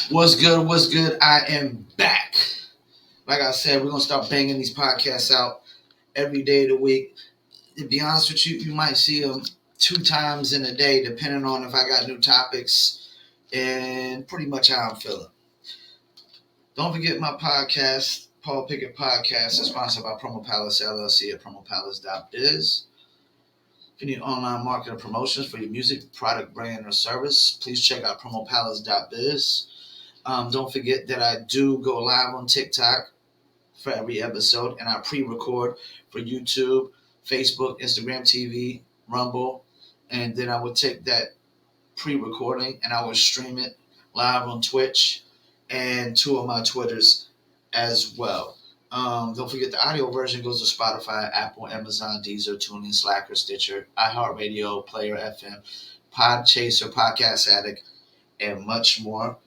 What's good? What's good? I am back. Like I said, we're gonna start banging these podcasts out every day of the week. To be honest with you, you might see them 2 times in a day, depending on if I got new topics and pretty much how I'm feeling. Don't forget my podcast, Paul Pickett Podcast, is sponsored by Promo Palace LLC at promopalace.biz. If you need online marketing promotions for your music, product, brand, or service, please check out promopalace.biz. Don't forget that I do go live on TikTok for every episode, and I pre-record for YouTube, Facebook, Instagram TV, Rumble, and then I would take that pre-recording and I would stream it live on Twitch and 2 of my Twitters as well. Don't forget the audio version goes to Spotify, Apple, Amazon, Deezer, TuneIn, Slacker, Stitcher, iHeartRadio, Player FM, Podchaser, Podcast Addict, and much more.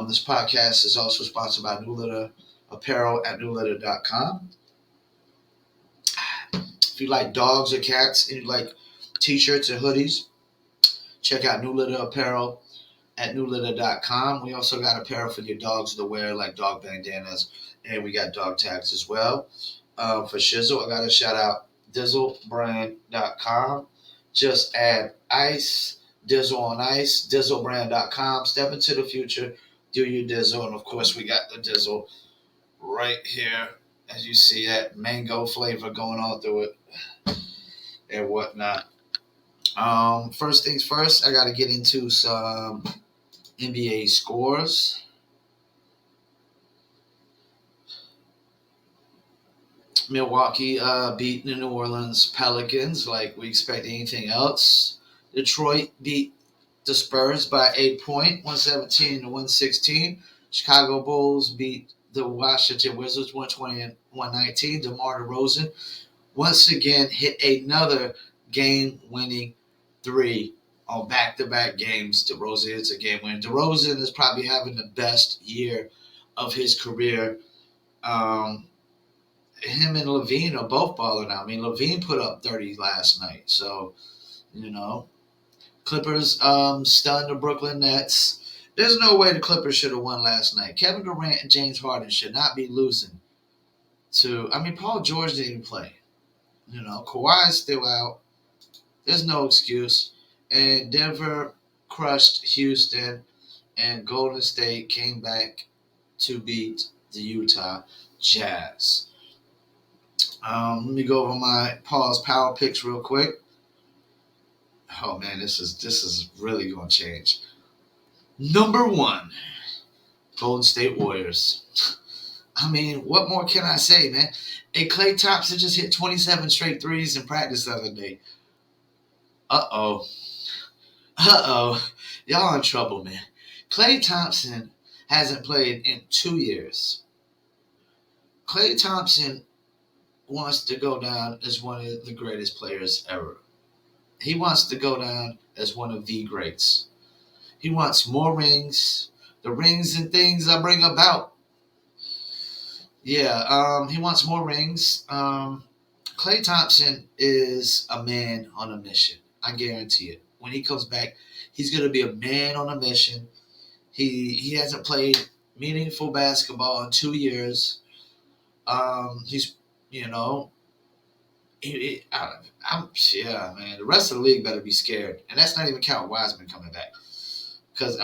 This podcast is also sponsored by New Litter Apparel at newlitter.com. If you like dogs or cats and you like t-shirts and hoodies, check out New Litter Apparel at newlitter.com. We also got apparel for your dogs to wear, like dog bandanas, and we got dog tags as well. For Shizzle, I got to shout out dizzlebrand.com. Just add ice, Dizzle on ice, dizzlebrand.com. Step into the future, do your Dizzle, and of course we got the Dizzle right here, as you see that mango flavor going all through it and whatnot. First things first, I got to get into some NBA scores. Milwaukee beat the New Orleans Pelicans like we expect anything else. Detroit beat the Spurs by 8 points, 117 to 116. Chicago Bulls beat the Washington Wizards 120 and 119. DeMar DeRozan once again hit another game-winning three on back-to-back games. DeRozan hits a game-winner. DeRozan is probably having the best year of his career. Him and Levine are both balling out. I mean, Levine put up 30 last night. So, Clippers stunned the Brooklyn Nets. There's no way the Clippers should have won last night. Kevin Durant and James Harden should not be losing to. I mean, Paul George didn't even play. Kawhi is still out. There's no excuse. And Denver crushed Houston, and Golden State came back to beat the Utah Jazz. Let me go over my Paul's power picks real quick. Oh man, this is really going to change. Number 1, Golden State Warriors. I mean, what more can I say, man? Hey, Klay Thompson just hit 27 straight threes in practice the other day. Uh-oh. Y'all in trouble, man. Klay Thompson hasn't played in 2 years. Klay Thompson wants to go down as one of the greatest players ever. He wants to go down as one of the greats. He wants more rings. The rings and things I bring about. Yeah, he wants more rings. Klay Thompson is a man on a mission. I guarantee it. When he comes back, he's going to be a man on a mission. He hasn't played meaningful basketball in 2 years. He's, yeah, man. The rest of the league better be scared, and that's not even counting Wiseman coming back. Because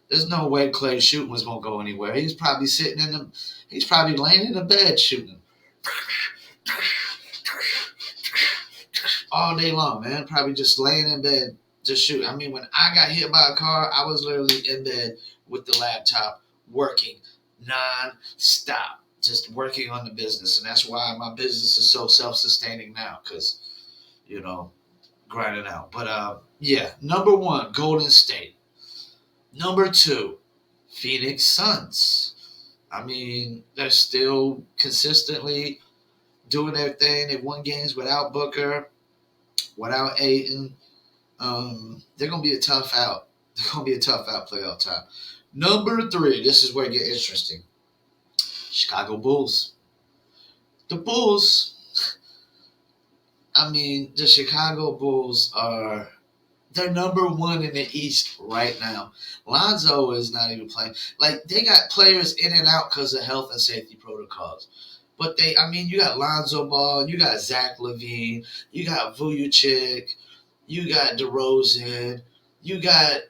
there's no way Klay shooting was gonna go anywhere. He's probably he's probably laying in the bed shooting all day long, man. Probably just laying in bed just shooting. I mean, when I got hit by a car, I was literally in bed with the laptop working non-stop. Just working on the business, and that's why my business is so self-sustaining now, because grinding out. But yeah, number 1, Golden State. Number 2, Phoenix Suns. I mean, they're still consistently doing their thing. They've won games without Booker, without Ayton. They're gonna be a tough out. They're gonna be a tough out playoff time. Number 3, this is where it gets interesting. Chicago Bulls. The Bulls, I mean, the Chicago Bulls They're number one in the East right now. Lonzo is not even playing. Like, they got players in and out because of health and safety protocols. But you got Lonzo Ball, you got Zach LaVine, you got Vujacic, you got DeRozan, you got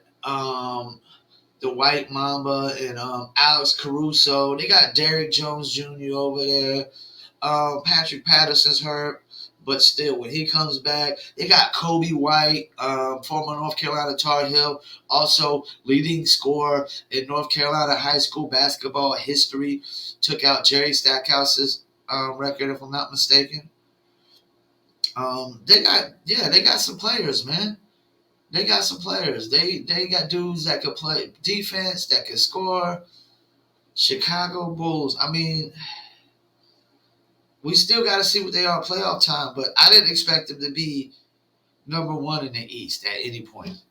the White Mamba and Alex Caruso. They got Derrick Jones Jr. over there. Patrick Patterson's hurt, but still, when he comes back, they got Kobe White, former North Carolina Tar Heel, also leading scorer in North Carolina high school basketball history. Took out Jerry Stackhouse's record, if I'm not mistaken. They got some players, man. They got some players. They got dudes that could play defense, that could score. Chicago Bulls. We still got to see what they are playoff time, but I didn't expect them to be number one in the East at any point.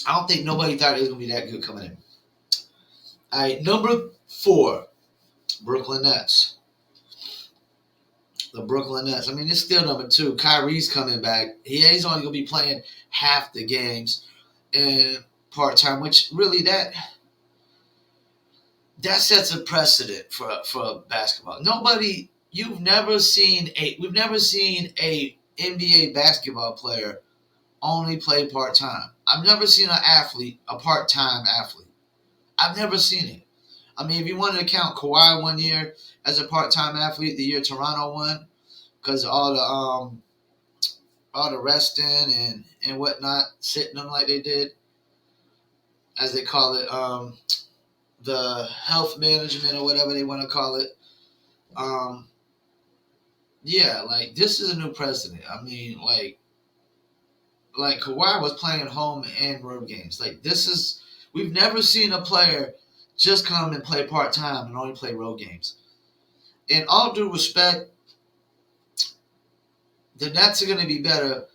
I don't think nobody thought it was going to be that good coming in. All right, number 4, Brooklyn Nets. The Brooklyn Nets. It's still number 2. Kyrie's coming back. He's only going to be playing half the games and part-time, which really that sets a precedent for basketball. We've never seen a NBA basketball player only play part-time. I've never seen a part-time athlete. I've never seen it. If you wanted to count Kawhi one year as a part-time athlete, the year Toronto won, because all the resting and whatnot, sitting them like they did, as they call it, the health management or whatever they want to call it. This is a new precedent. Like Kawhi was playing home and road games. We've never seen a player just come and play part-time and only play road games. In all due respect, the Nets are going to be better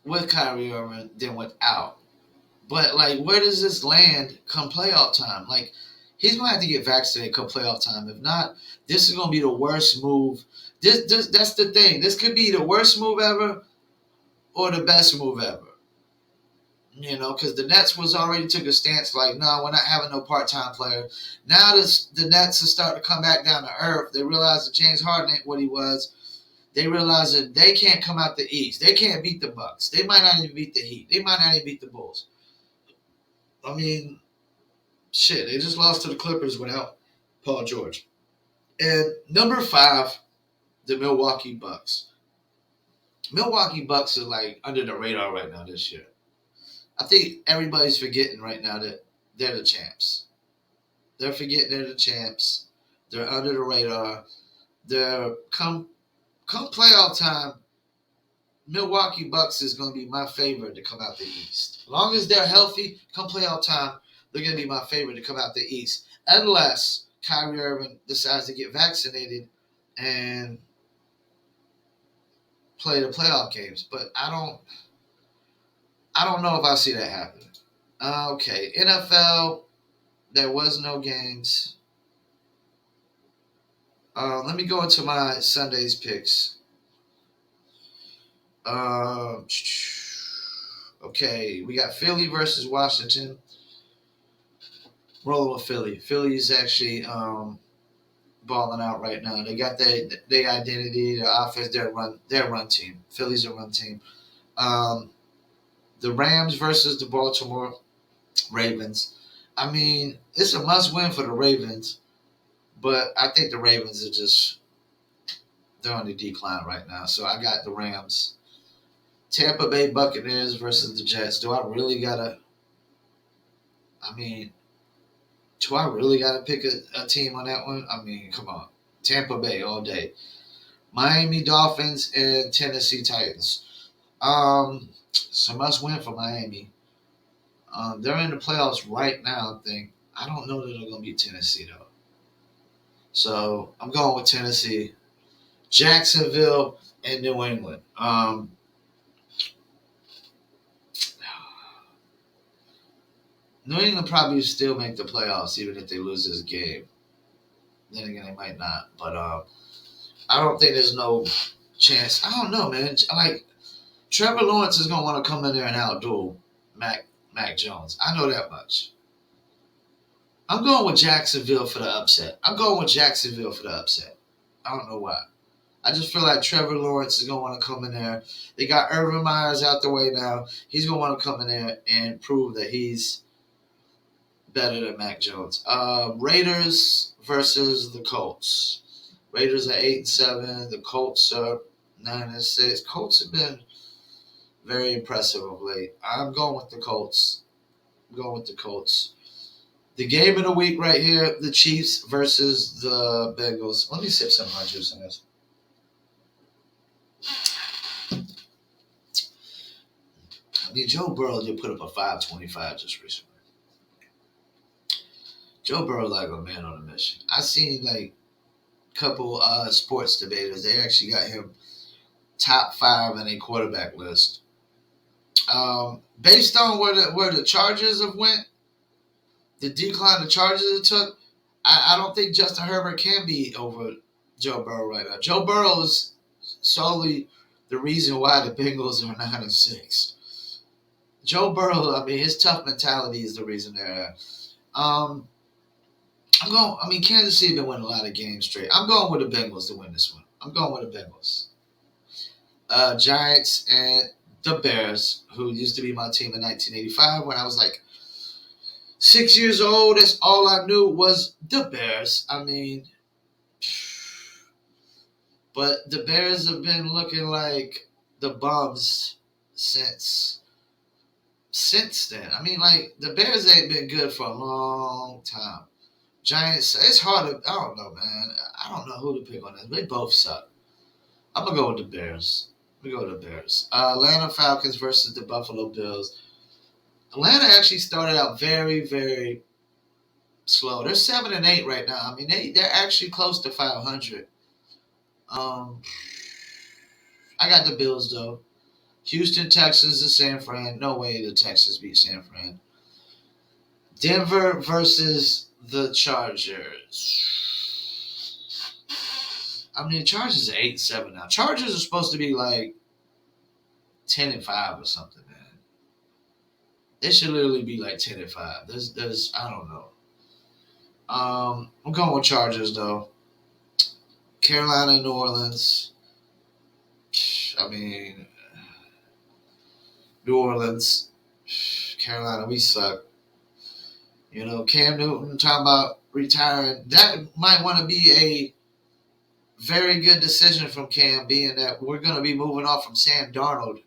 with Kyrie Irving than without. But, where does this land come playoff time? He's going to have to get vaccinated come playoff time. If not, this is going to be the worst move. That's the thing. This could be the worst move ever or the best move ever. Because the Nets already took a stance no, we're not having no part-time player. Now the Nets are starting to come back down to earth. They realize that James Harden ain't what he was. They realize that they can't come out the East. They can't beat the Bucks. They might not even beat the Heat. They might not even beat the Bulls. They just lost to the Clippers without Paul George. And number 5, the Milwaukee Bucks. Milwaukee Bucks are under the radar right now this year. I think everybody's forgetting right now that they're the champs. They're forgetting they're the champs. They're under the radar. They're come playoff time, Milwaukee Bucks is going to be my favorite to come out the East. As long as they're healthy, come playoff time, they're going to be my favorite to come out the East. Unless Kyrie Irving decides to get vaccinated and play the playoff games. But I don't know if I see that happening. Okay, NFL, there was no games. Let me go into my Sunday's picks. Okay, we got Philly versus Washington. Rolling with Philly. Philly's actually balling out right now. They got their identity, their offense, their run team. Philly's a run team. The Rams versus the Baltimore Ravens. It's a must-win for the Ravens, but I think the Ravens are they're on the decline right now. So I got the Rams. Tampa Bay Buccaneers versus the Jets. Do I really gotta pick a team on that one? Come on. Tampa Bay all day. Miami Dolphins and Tennessee Titans. It's a must win for Miami. They're in the playoffs right now, I think. I don't know that they're going to beat Tennessee, though. So I'm going with Tennessee. Jacksonville and New England. New England probably still make the playoffs even if they lose this game. Then again, they might not. But I don't think there's no chance. I don't know, man. Like Trevor Lawrence is gonna want to come in there and outdo Mac Jones. I know that much. I'm going with Jacksonville for the upset. I don't know why. I just feel like Trevor Lawrence is gonna want to come in there. They got Urban Myers out the way now. He's gonna want to come in there and prove that he's better than Mac Jones. Raiders versus the Colts. Raiders are 8-7. The Colts are 9-6. Colts have been very impressive of late. I'm going with the Colts. The game of the week right here: the Chiefs versus the Bengals. Let me sip some of my juice on this. I mean, Joe Burrow did put up a 525 just recently. Joe Burrow like a man on a mission. I seen like a couple sports debaters. They actually got him top 5 in a quarterback list. Based on where the Chargers have went, the decline the Chargers have took, I don't think Justin Herbert can be over Joe Burrow right now. Joe Burrow is solely the reason why the Bengals are 9-6. Joe Burrow, I mean, his tough mentality is the reason they're there. Kansas City been winning a lot of games straight. I'm going with the Bengals to win this one. I'm going with the Bengals. Giants and the Bears, who used to be my team in 1985 when I was like 6 years old. That's all I knew was the Bears. I mean, but the Bears have been looking like the bums since then. I mean, like, the Bears ain't been good for a long time. Giants, it's hard to, I don't know, man. I don't know who to pick on this. They both suck. I'm going to go with the Bears. Atlanta Falcons versus the Buffalo Bills. Atlanta actually started out very, very slow. They're 7-8 right now. I mean, they're actually close to 500. I got the Bills, though. Houston Texans and San Fran. No way the Texans beat San Fran. Denver versus the Chargers. I mean, the Chargers are 8-7 now. Chargers are supposed to be like 10-5 or something, man. They should literally be like 10-5. There's I don't know. I'm going with Chargers though. Carolina, New Orleans. I mean, New Orleans, Carolina, we suck. You know, Cam Newton talking about retiring. That might want to be a very good decision from Cam, being that we're going to be moving off from Sam Darnold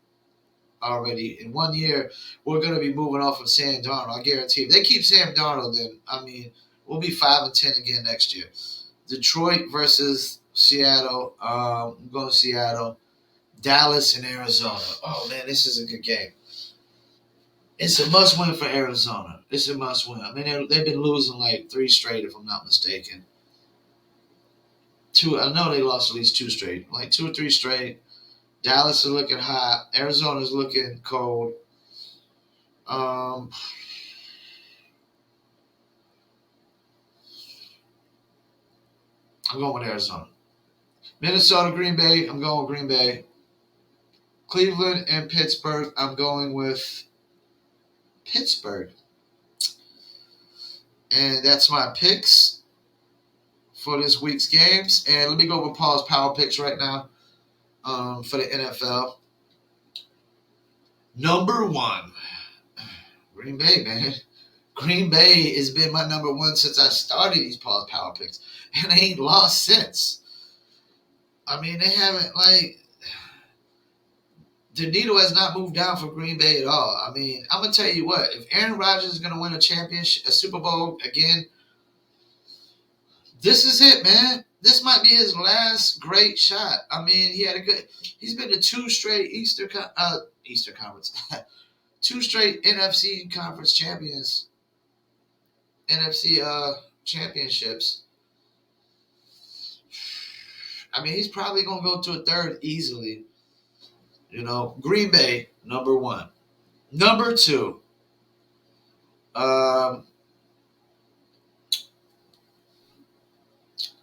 already. In 1 year, we're going to be moving off of Sam Darnold. I guarantee. If they keep Sam Darnold, then, I mean, we'll be 5-10 again next year. Detroit versus Seattle. I'm going to Seattle. Dallas and Arizona. Oh, man, this is a good game. It's a must-win for Arizona. It's a must-win. I mean, they've been losing like 3 straight, if I'm not mistaken. I know they lost at least 2 straight. Like 2 or 3 straight. Dallas is looking hot. Arizona's looking cold. I'm going with Arizona. Minnesota, Green Bay. I'm going with Green Bay. Cleveland and Pittsburgh. I'm going with Pittsburgh. And that's my picks for this week's games. And let me go over Paul's power picks right now for the NFL. Number 1, Green Bay, man. Green Bay has been my number 1 since I started these Paul's power picks. And they ain't lost since. I mean, they haven't, like, the needle has not moved down for Green Bay at all. I mean, I'm going to tell you what, if Aaron Rodgers is going to win a championship, a Super Bowl again, this is it, man. This might be his last great shot. I mean, he's been to 2 straight Eastern Conference, 2 straight NFC Conference champions, NFC championships. I mean, he's probably going to go to a 3rd easily. You know, Green Bay, number 1. Number 2,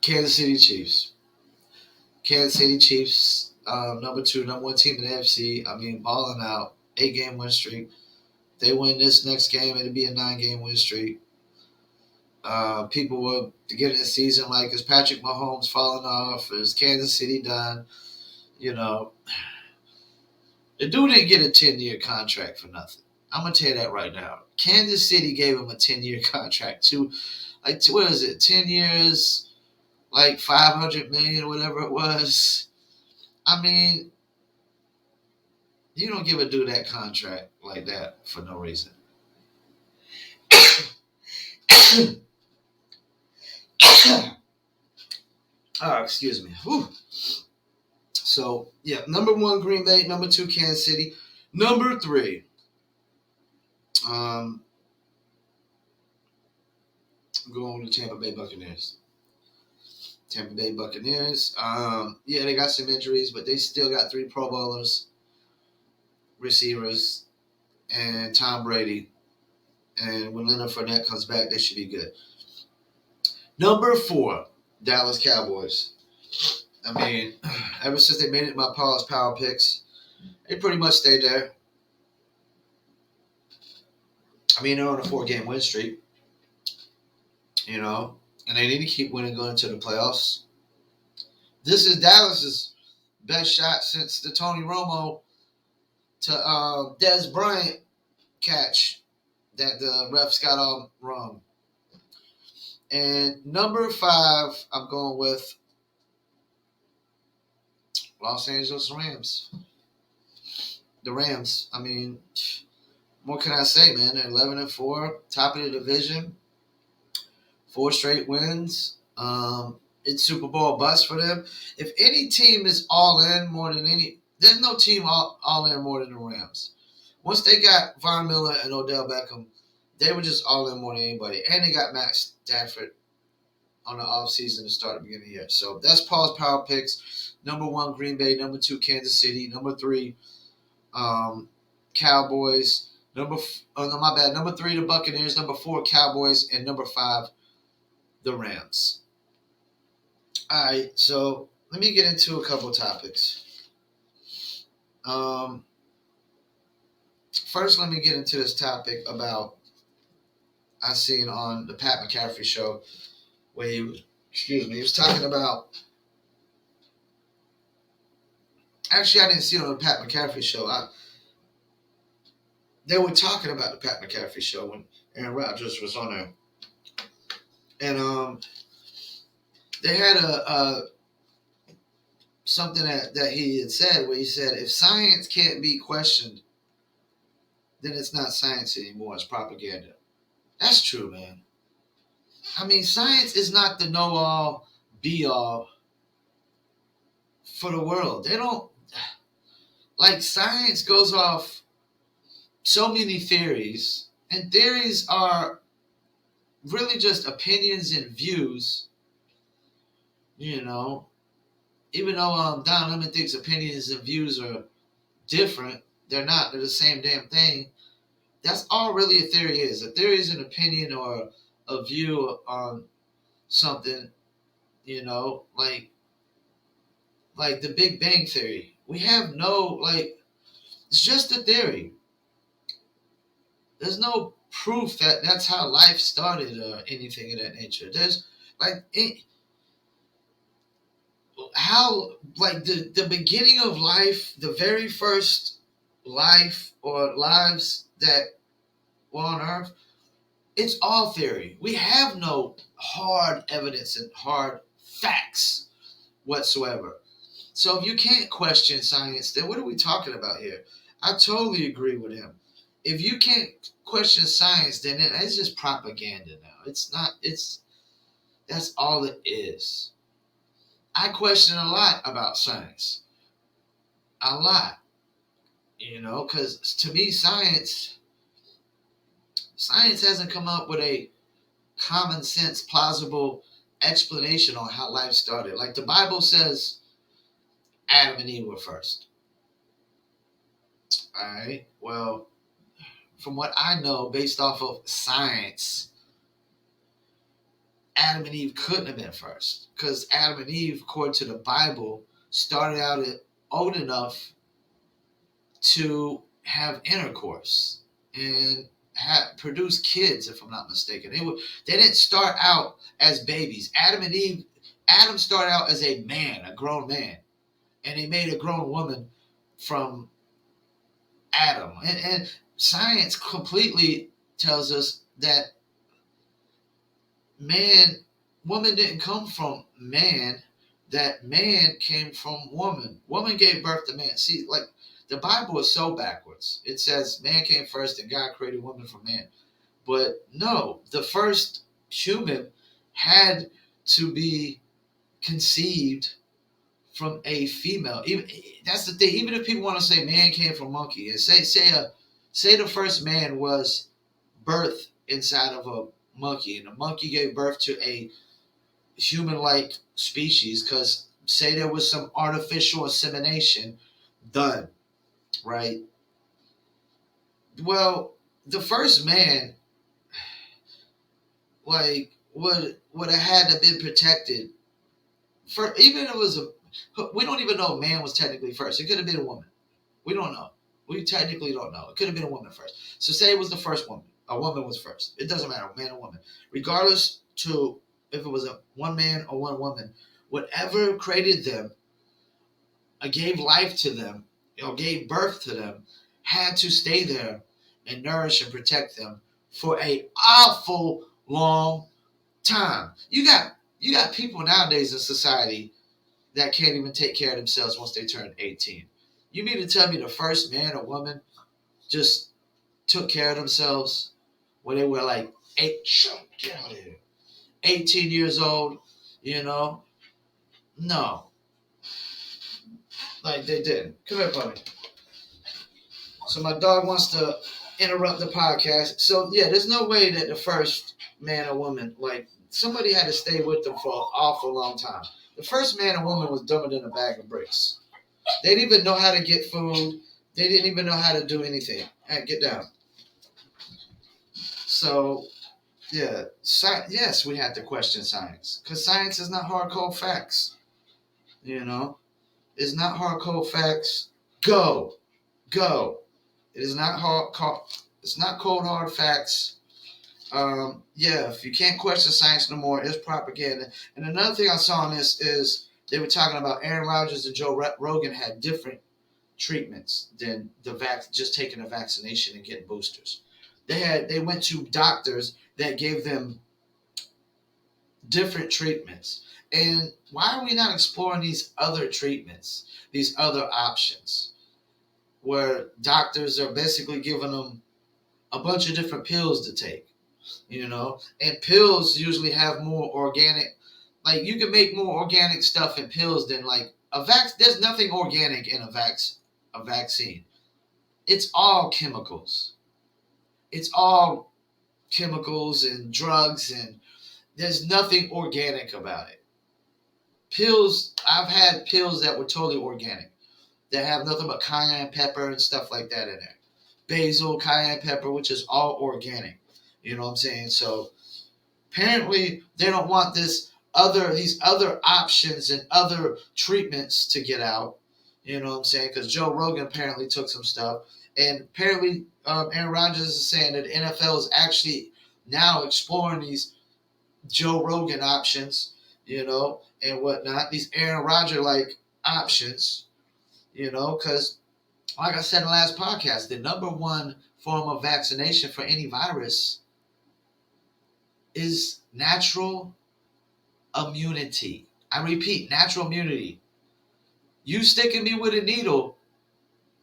Kansas City Chiefs. Kansas City Chiefs number one team in the AFC. I mean, balling out, 8-game win streak. They win this next game, it'll be a 9-game win streak. People were beginning the season like, is Patrick Mahomes falling off? Is Kansas City done? You know, the dude didn't get a 10-year contract for nothing. I'm gonna tell you that right now. Kansas City gave him a 10-year contract to, like, what is it? 10 years, like $500 million or whatever it was. I mean, you don't give a dude that contract like that for no reason. Excuse me. Whew. So, yeah, number 1, Green Bay. Number 2, Kansas City. Number 3, I'm going with the Tampa Bay Buccaneers. Tampa Bay Buccaneers. Yeah, they got some injuries, but they still got 3 Pro Bowlers, receivers, and Tom Brady. And when Leonard Fournette comes back, they should be good. Number 4, Dallas Cowboys. I mean, ever since they made it my Paul's Power Picks, they pretty much stayed there. I mean, they're on a 4-game win streak, you know, and they need to keep winning going into the playoffs. This is Dallas's best shot since the Tony Romo to Dez Bryant catch that the refs got all wrong. And number 5, I'm going with Los Angeles Rams. The Rams. I mean, what can I say, man? They're 11-4, top of the division, 4 straight wins. It's Super Bowl bust for them. If any team is all in more than there's no team all in more than the Rams. Once they got Von Miller and Odell Beckham, they were just all in more than anybody. And they got Matt Stafford on the offseason to start the beginning of the year. So that's Paul's Power Picks. Number 1, Green Bay. Number 2, Kansas City. Number 3, Cowboys. Number 3, the Buccaneers. Number 4, Cowboys. And number 5, the Rams. All right, so let me get into a couple topics. First, let me get into this topic about I seen on the Pat McCaffrey show where he was talking about. Actually, I didn't see it on the Pat McCaffrey show. They were talking about the Pat McCaffrey show when Aaron Rodgers was on there, and they had a something that he had said where he said, if science can't be questioned, then it's not science anymore. It's propaganda. That's true, man. I mean, science is not the know-all, be-all for the world. They don't, like, science goes off so many theories, and theories are really just opinions and views, you know. Even though Don Lemon thinks opinions and views are different, they're not. They're the same damn thing. That's all really a theory is. A theory is an opinion or a view on something, you know, like the Big Bang Theory. We have no, it's just a theory. There's no proof that that's how life started or anything of that nature. There's, the beginning of life, the very first life or lives that were on Earth, it's all theory. We have no hard evidence and hard facts whatsoever. So if you can't question science, then what are we talking about here? I totally agree with him. If you can't question science, then it's just propaganda now. It's not, that's all it is. I question a lot about science. A lot. You know, because to me, science hasn't come up with a common sense, plausible explanation on how life started. Like the Bible says, Adam and Eve were first. All right. Well, from what I know, based off of science, Adam and Eve couldn't have been first, because Adam and Eve, according to the Bible, started out old enough to have intercourse and produce kids, if I'm not mistaken. They didn't start out as babies. Adam and Eve, Adam started out as a man, a grown man, and he made a grown woman from Adam. And science completely tells us that man, woman didn't come from man, that man came from woman. Woman gave birth to man. See, like, the Bible is so backwards. It says man came first and God created woman from man. But no, the first human had to be conceived from a female. Even that's the thing. Even if people want to say man came from monkey, and say the first man was birthed inside of a monkey, and the monkey gave birth to a human-like species, because say there was some artificial insemination done, right? Well, the first man, like, would have had to been protected for, even if it was a, we don't even know man was technically first. It could have been a woman. We don't know. We technically don't know. It could have been a woman first. So say it was the first woman. A woman was first. It doesn't matter, man or woman. Regardless to if it was a one man or one woman, whatever created them, gave life to them, gave birth to them, had to stay there and nourish and protect them for a awful long time. You got people nowadays in society that can't even take care of themselves once they turn 18. You mean to tell me the first man or woman just took care of themselves when they were like get out of here, 18 years old, No. Like, they didn't. Come here, puppy. So my dog wants to interrupt the podcast. So yeah, there's no way that the first man or woman, like, somebody had to stay with them for an awful long time. The first man or woman was dumber than a bag of bricks. They didn't even know how to get food. They didn't even know how to do anything. Hey, get down. So, yeah, yes, we had to question science, because science is not hard cold facts. It's not hard cold facts. Go. It is not it's not cold hard facts. Yeah, if you can't question science no more, it's propaganda. And another thing I saw on this is they were talking about Aaron Rodgers and Joe Rogan had different treatments than just taking a vaccination and getting boosters. They went to doctors that gave them different treatments. And why are we not exploring these other treatments, these other options, where doctors are basically giving them a bunch of different pills to take, And pills usually have more organic, like, you can make more organic stuff in pills than, like, there's nothing organic in a vaccine. It's all chemicals. It's all chemicals and drugs, and there's nothing organic about it. Pills, I've had pills that were totally organic, that have nothing but cayenne pepper and stuff like that in there. Basil, cayenne pepper, which is all organic. You know what I'm saying? So apparently they don't want these other options and other treatments to get out. You know what I'm saying? Because Joe Rogan apparently took some stuff. And apparently Aaron Rodgers is saying that the NFL is actually now exploring these Joe Rogan options, and whatnot. These Aaron Rodgers-like options, because, like I said in the last podcast, the number one form of vaccination for any virus is natural immunity. I repeat, natural immunity. You sticking me with a needle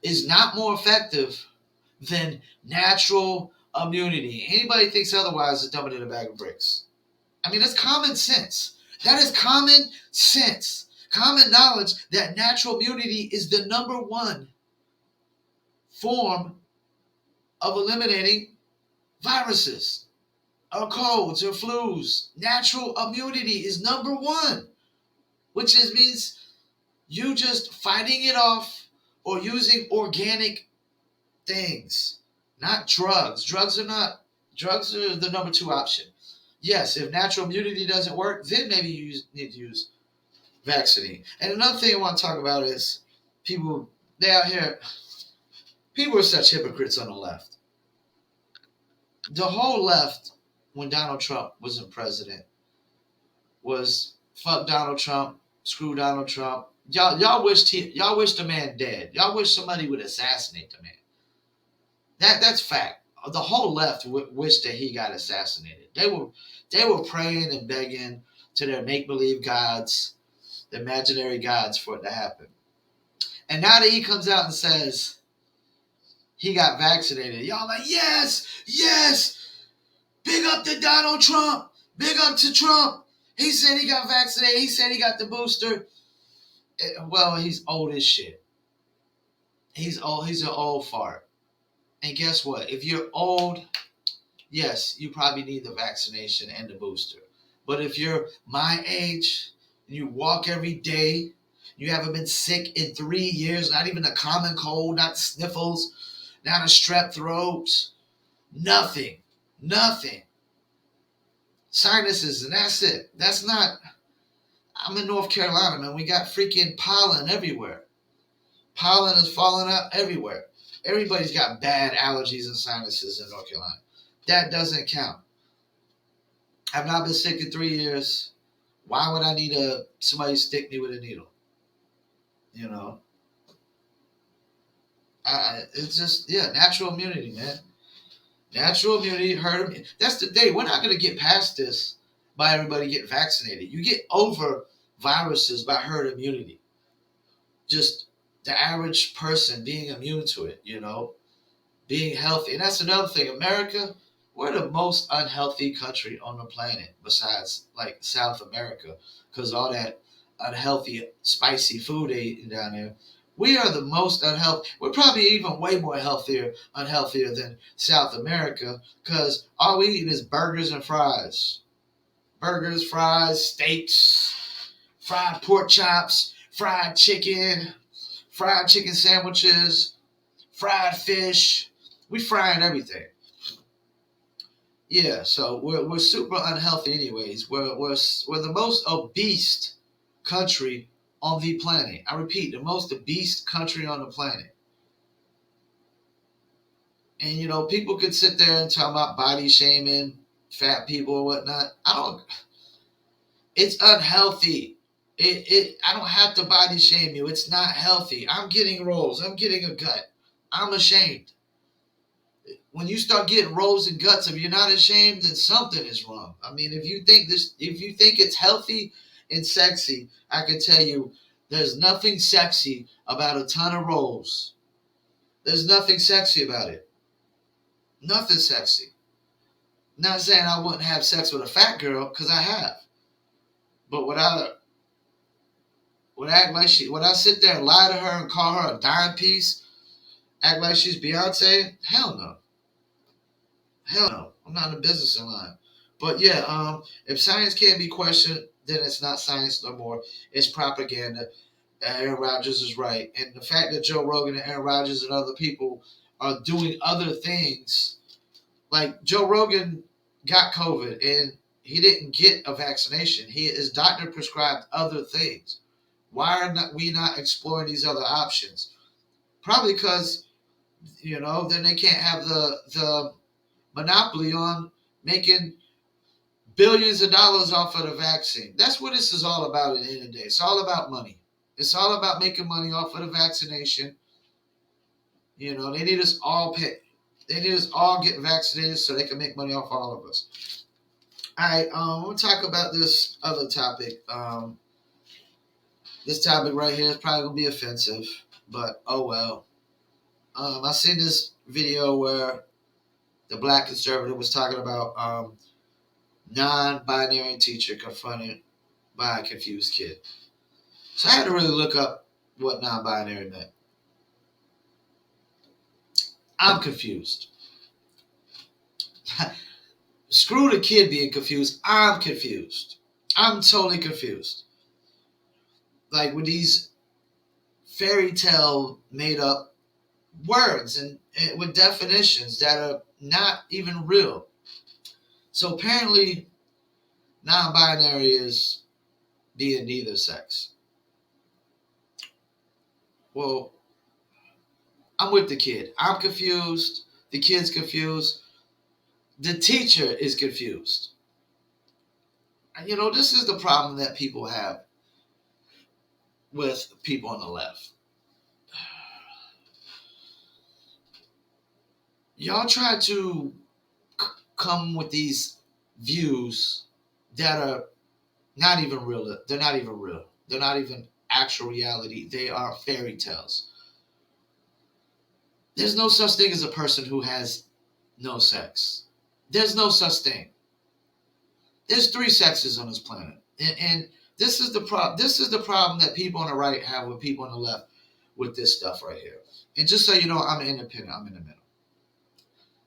is not more effective than natural immunity. Anybody thinks otherwise is dumber than a bag of bricks. I mean, that's common sense. That is common sense. Common knowledge that natural immunity is the number one form of eliminating viruses or colds or flus. Natural immunity is number one, which means you just fighting it off or using organic things, not drugs. Drugs are the number two option. Yes, if natural immunity doesn't work, then maybe you need to use vaccine. And another thing I want to talk about is People, they out here, people are such hypocrites on the left. The whole left, when Donald Trump wasn't president, was fuck Donald Trump, screw Donald Trump. Y'all wished the man dead. Y'all wish somebody would assassinate the man. That's fact. The whole left wished that he got assassinated. They were praying and begging to their make believe gods, the imaginary gods, for it to happen. And now that he comes out and says he got vaccinated, y'all like, yes, yes, big up to Donald Trump, big up to Trump. He said he got vaccinated. He said he got the booster. Well, he's old as shit. He's old. He's an old fart. And guess what? If you're old, yes, you probably need the vaccination and the booster. But if you're my age, you walk every day, you haven't been sick in 3 years, not even a common cold, not sniffles, not a strep throat, nothing, nothing. Sinuses, and that's it. That's not. I'm in North Carolina, man. We got freaking pollen everywhere. Pollen is falling out everywhere. Everybody's got bad allergies and sinuses in North Carolina. That doesn't count. I've not been sick in 3 years. Why would I need somebody stick me with a needle? You know, it's just natural immunity, man. Natural immunity, herd immunity. That's the day. We're not gonna get past this by everybody getting vaccinated. You get over viruses by herd immunity. Just the average person being immune to it. Being healthy, and that's another thing. America, we're the most unhealthy country on the planet, besides like South America, because all that unhealthy, spicy food they eat down there. We are the most unhealthy. We're probably even way more unhealthier than South America, because all we eat is burgers and fries. Burgers, fries, steaks, fried pork chops, fried chicken sandwiches, fried fish. We frying everything. Yeah, so we're super unhealthy anyways. We're the most obese country on the planet. I repeat, the most obese country on the planet. And people could sit there and talk about body shaming, fat people or whatnot. It's unhealthy. I don't have to body shame you. It's not healthy. I'm getting rolls. I'm getting a gut. I'm ashamed. When you start getting rolls and guts, if you're not ashamed, then something is wrong. I mean, if you think it's healthy and sexy, I can tell you there's nothing sexy about a ton of rolls. There's nothing sexy about it. Nothing sexy. Not saying I wouldn't have sex with a fat girl, because I have. But would I act like would I sit there and lie to her and call her a dime piece? Act like she's Beyonce? Hell no. Hell no. I'm not in the business of lying. But yeah, if science can't be questioned, then it's not science no more. It's propaganda. Aaron Rodgers is right. And the fact that Joe Rogan and Aaron Rodgers and other people are doing other things, like Joe Rogan got COVID and he didn't get a vaccination. His doctor prescribed other things. Why are we not exploring these other options? Probably because, then they can't have the monopoly on making billions of dollars off of the vaccine. That's what this is all about at the end of the day. It's all about money. It's all about making money off of the vaccination. They need us all They need us all get vaccinated so they can make money off all of us. All right, we'll talk about this other topic. This topic right here is probably gonna be offensive, but oh well. I seen this video where the black conservative was talking about non-binary teacher confronted by a confused kid. So I had to really look up what non-binary meant. I'm confused. Screw the kid being confused. I'm confused. I'm totally confused. Like with these fairy tale made up words and with definitions that are not even real. So apparently, non-binary is being neither sex. Well, I'm with the kid. I'm confused. The kid's confused. The teacher is confused. And this is the problem that people have with people on the left. Y'all try to come with these views that are not even real. They're not even real. They're not even actual reality. They are fairy tales. There's no such thing as a person who has no sex. There's no such thing. There's three sexes on this planet, and this is the problem. This is the problem that people on the right have with people on the left with this stuff right here. And just so you know, I'm independent. I'm in the middle.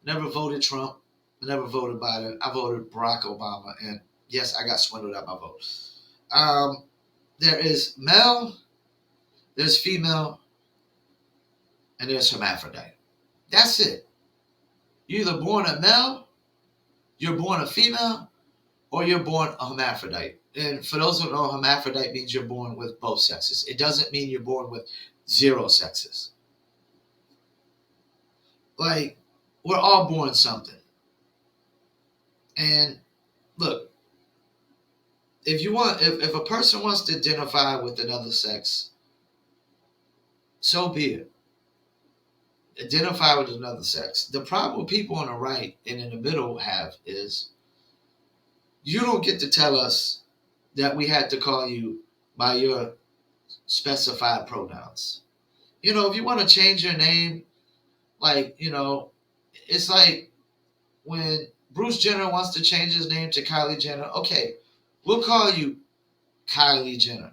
Never voted Trump. Never voted Biden. I voted Barack Obama, and yes, I got swindled out my vote. There is male, there's female, and there's hermaphrodite. That's it. You're either born a male, you're born a female, or you're born a hermaphrodite. And for those who don't know, hermaphrodite means you're born with both sexes. It doesn't mean you're born with zero sexes. Like, we're all born something. And look, if a person wants to identify with another sex, so be it. Identify with another sex. The problem with people on the right and in the middle have is you don't get to tell us that we had to call you by your specified pronouns. If you want to change your name, it's like when Bruce Jenner wants to change his name to Kylie Jenner. Okay, we'll call you Kylie Jenner.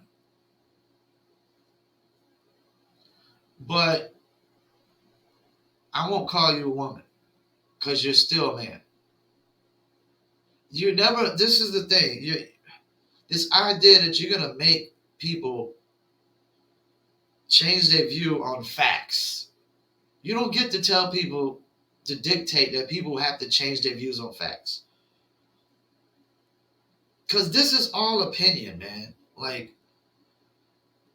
But I won't call you a woman because you're still a man. This is the thing. This idea that you're going to make people change their view on facts. You don't get to tell people to dictate that people have to change their views on facts. Because this is all opinion, man. Like,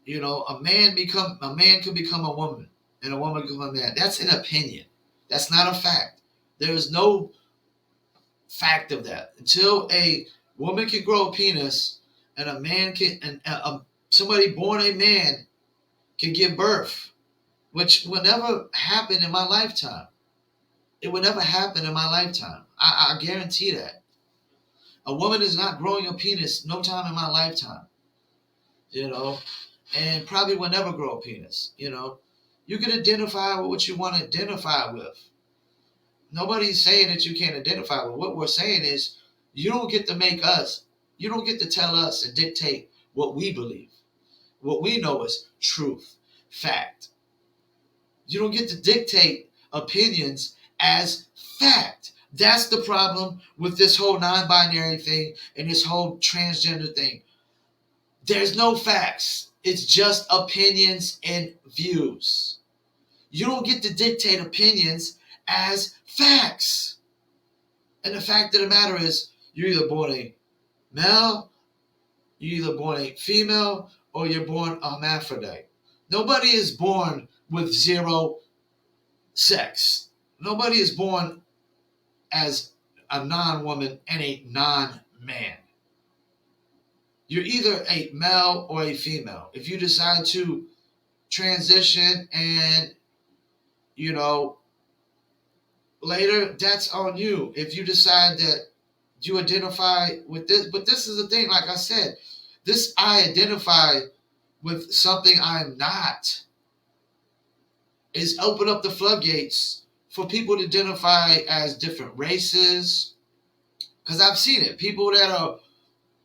a man can become a woman and a woman can become a man. That's an opinion. That's not a fact. There is no fact of that. Until a woman can grow a penis and a man can, and somebody born a man can give birth, which will never happen in my lifetime. It will never happen in my lifetime. I guarantee that. A woman is not growing a penis no time in my lifetime. And probably will never grow a penis. You can identify with what you want to identify with. Nobody's saying that you can't identify with. What we're saying is you don't get to you don't get to tell us and dictate what we believe. What we know is truth, fact. You don't get to dictate opinions as fact. That's the problem with this whole non-binary thing and this whole transgender thing. There's no facts. It's just opinions and views. You don't get to dictate opinions as facts. And the fact of the matter is, you're either born a male, you're either born a female, or you're born a hermaphrodite. Nobody is born with zero sex. Nobody is born as a non-woman and a non-man. You're either a male or a female. If you decide to transition and, later, that's on you. If you decide that you identify with this, but this is the thing, like I said, I identify with something I'm not, is open up the floodgates for people to identify as different races. Because I've seen it. People that are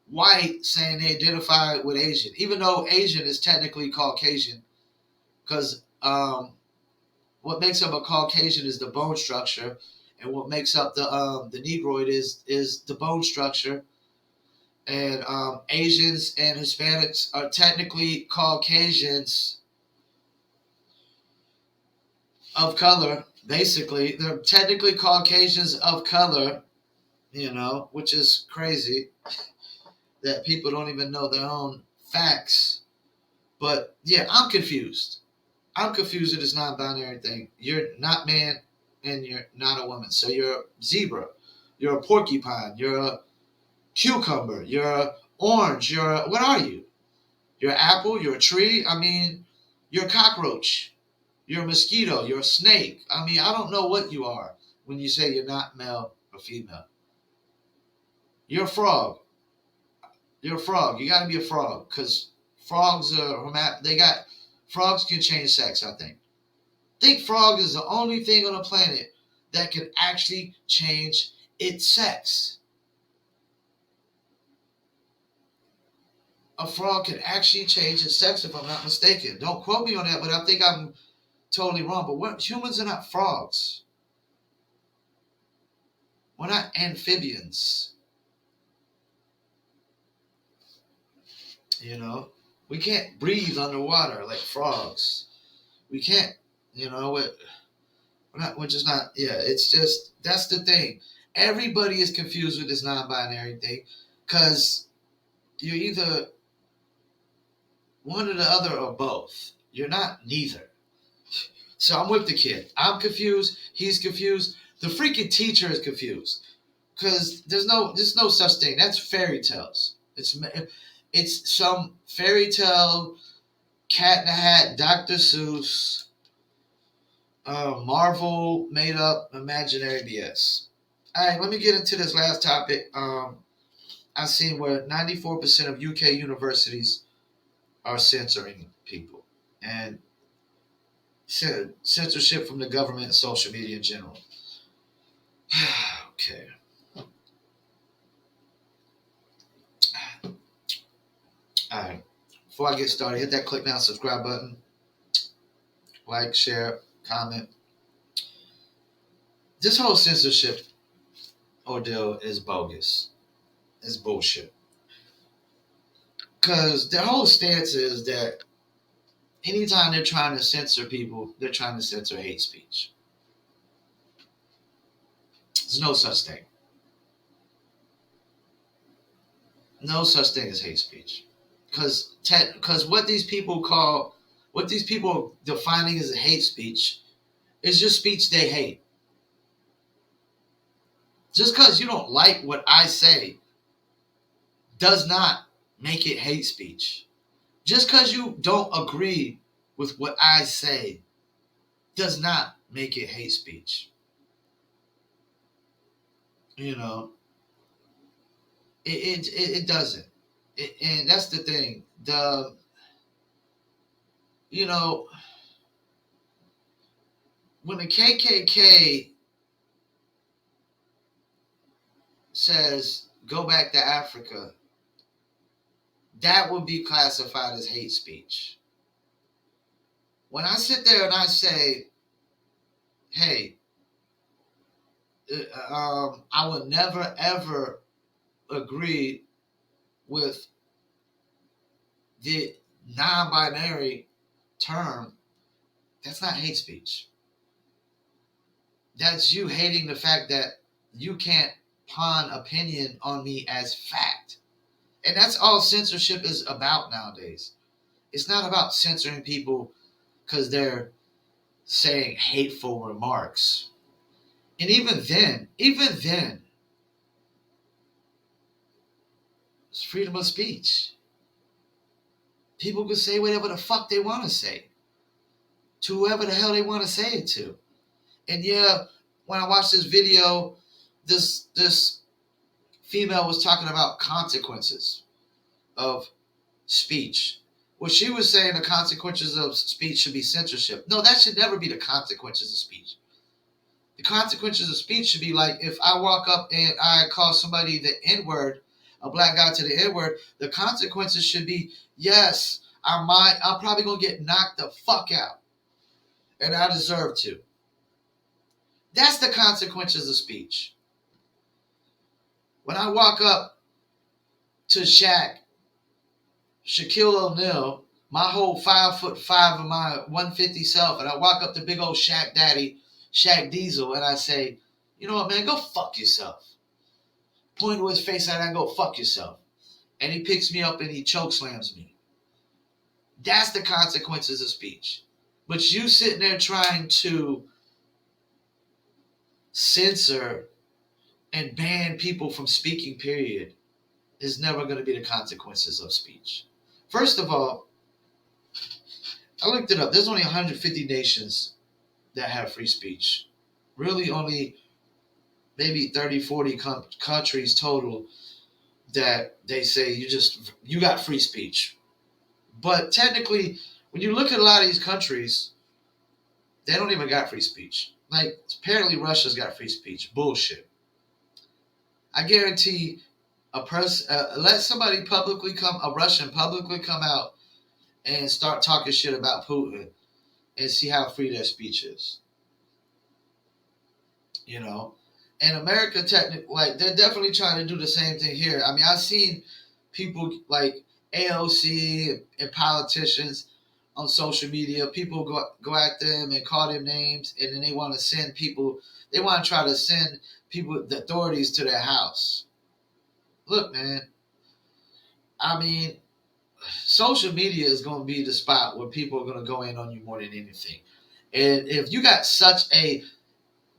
white saying they identify with Asian, even though Asian is technically Caucasian. Because what makes up a Caucasian is the bone structure, and what makes up the Negroid is the bone structure. And Asians and Hispanics are technically Caucasians of color. Basically, they're technically Caucasians of color, which is crazy that people don't even know their own facts. But yeah, I'm confused. I'm confused with this non-binary thing. You're not man and you're not a woman. So you're a zebra. You're a porcupine. You're a cucumber. You're a orange. You're a, what are you? You're an apple. You're a tree. I mean, you're a cockroach. You're a mosquito. You're a snake. I mean, I don't know what you are when you say you're not male or female. You're a frog. You're a frog. You got to be a frog because frogs are they got frogs can change sex. I think frog is the only thing on the planet that can actually change its sex. A frog can actually change its sex if I'm not mistaken. Don't quote me on that, but I think I'm totally wrong. But humans are not frogs. We're not amphibians. You know, we can't breathe underwater like frogs. We can't. You know, we're not. We're just not. Yeah, it's just that's the thing. Everybody is confused with this non-binary thing because you're either one or the other or both. You're not neither. So I'm with the kid. I'm confused. He's confused. The freaking teacher is confused because there's no such thing. That's fairy tales. It's some fairy tale, Cat in the Hat, Dr. Seuss, Marvel made up imaginary BS. All right, let me get into this last topic. I've seen where 94% of UK universities are censoring people and censorship from the government and social media in general. Okay. All right. Before I get started, hit that click now, subscribe button, like, share, comment. This whole censorship ordeal is bogus. It's bullshit. Because their whole stance is that anytime they're trying to censor people, they're trying to censor hate speech. There's no such thing. No such thing as hate speech. Because what these people are defining as a hate speech is just speech they hate. Just because you don't like what I say does not make it hate speech. Just because you don't agree with what I say does not make it hate speech. You know, it doesn't. And that's the thing. You know, when the KKK says go back to Africa, that would be classified as hate speech. When I sit there and I say, hey, I would never ever agree with the non-binary term, that's not hate speech. That's you hating the fact that you can't pawn opinion on me as fact. And that's all censorship is about nowadays. It's not about censoring people because they're saying hateful remarks. And even then, it's freedom of speech. People can say whatever the fuck they want to say to whoever the hell they want to say it to. And yeah, when I watched this video, this female was talking about consequences of speech. Well, she was saying the consequences of speech should be censorship. No, that should never be the consequences of speech. The consequences of speech should be like if I walk up and I call somebody the N-word, a black guy to the N-word, the consequences should be, yes, I'm probably gonna get knocked the fuck out. And I deserve to. That's the consequences of speech. When I walk up to Shaquille O'Neal, my whole 5'5" of my 150 self, and I walk up to big old Shaq Daddy, Shaq Diesel, and I say, you know what, man, go fuck yourself. Point to his face and I go, fuck yourself. And he picks me up and he choke slams me. That's the consequences of speech. But you sitting there trying to censor and ban people from speaking, period, is never going to be the consequences of speech. First of all, I looked it up. There's only 150 nations that have free speech. Really, only maybe 30, 40 countries total that they say you got free speech. But technically, when you look at a lot of these countries, they don't even got free speech. Like, apparently Russia's got free speech. Bullshit. I guarantee let somebody a Russian publicly come out and start talking shit about Putin and see how free their speech is. You know? And America, like, they're definitely trying to do the same thing here. I mean, I've seen people like AOC and politicians on social media, people go at them and call them names, and then they want to try to send the authorities to their house. Look, man, I mean, social media is going to be the spot where people are going to go in on you more than anything. And if you got such a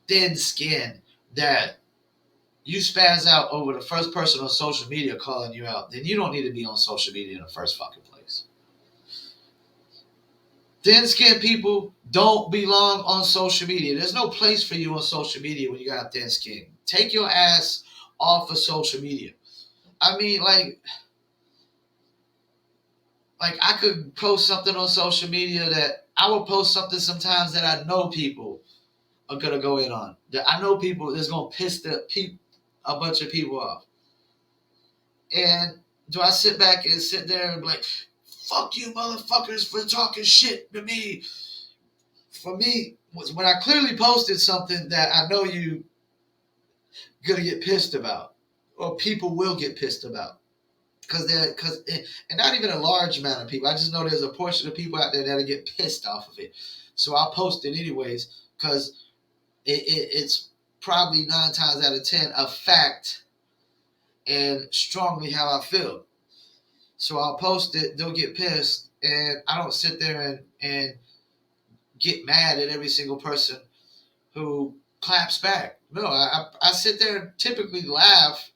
thin skin that you spaz out over the first person on social media calling you out, then you don't need to be on social media in the first fucking place. Thin-skinned people don't belong on social media. There's no place for you on social media when you got thin skin. Take your ass off of social media. I mean, like I could post something on social media that I will post something sometimes that I know people are gonna go in on. That I know people that's gonna piss a bunch of people off. And do I sit there and be like, fuck you motherfuckers for talking shit to me? For me, was when I clearly posted something that I know you gonna get pissed about, or people will get pissed about, and not even a large amount of people. I just know there's a portion of people out there that'll get pissed off of it. So I'll post it anyways because it's probably 9 times out of 10 a fact and strongly how I feel. So I'll post it. They'll get pissed, and I don't sit there and get mad at every single person who claps back. No, I sit there and typically laugh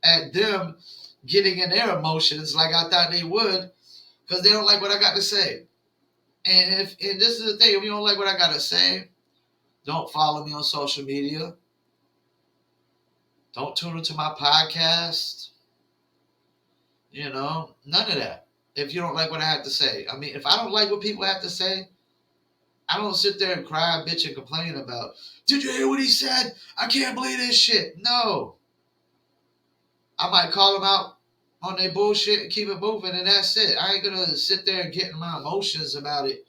at them getting in their emotions like I thought they would because they don't like what I got to say. And this is the thing, if you don't like what I got to say, don't follow me on social media. Don't tune into my podcast. You know, none of that. If you don't like what I have to say. I mean, if I don't like what people have to say, I don't sit there and cry, bitch, and complain about, did you hear what he said? I can't believe this shit. No. I might call them out on their bullshit and keep it moving, and that's it. I ain't gonna sit there and get in my emotions about it,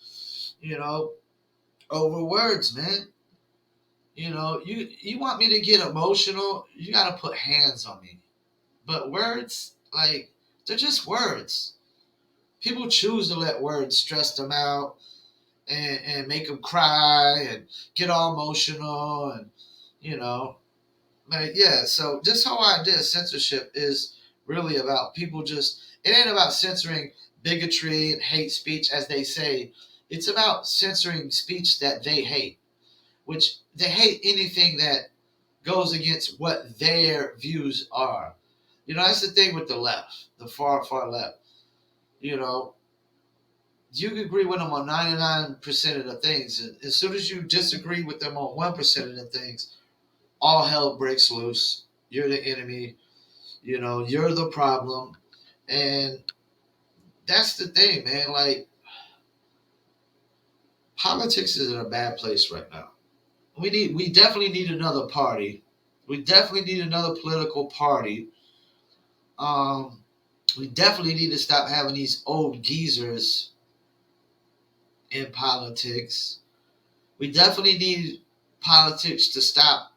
over words, man. You want me to get emotional, you gotta put hands on me. But words, like, they're just words. People choose to let words stress them out and make them cry and get all emotional and, But yeah, so this whole idea of censorship is really about it ain't about censoring bigotry and hate speech, as they say. It's about censoring speech that they hate, which they hate anything that goes against what their views are. That's the thing with the left, the far, far left. You can agree with them on 99% of the things. And as soon as you disagree with them on 1% of the things, all hell breaks loose. You're the enemy. You're the problem. And that's the thing, man. Like, politics is in a bad place right now. We definitely need another party. We definitely need another political party. We definitely need to stop having these old geezers in politics. We definitely need politics to stop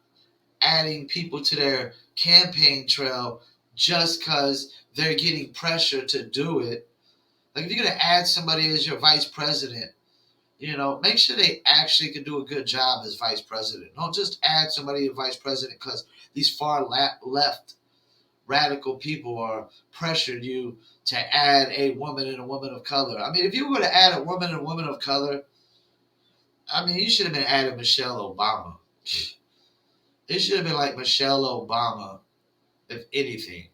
adding people to their campaign trail just because they're getting pressure to do it. Like, if you're going to add somebody as your vice president, make sure they actually can do a good job as vice president. Don't just add somebody as vice president because these far left radical people are pressured you to add a woman and a woman of color. I mean, if you were to add a woman and a woman of color, I mean, you should have been adding Michelle Obama. It should have been like Michelle Obama, if anything.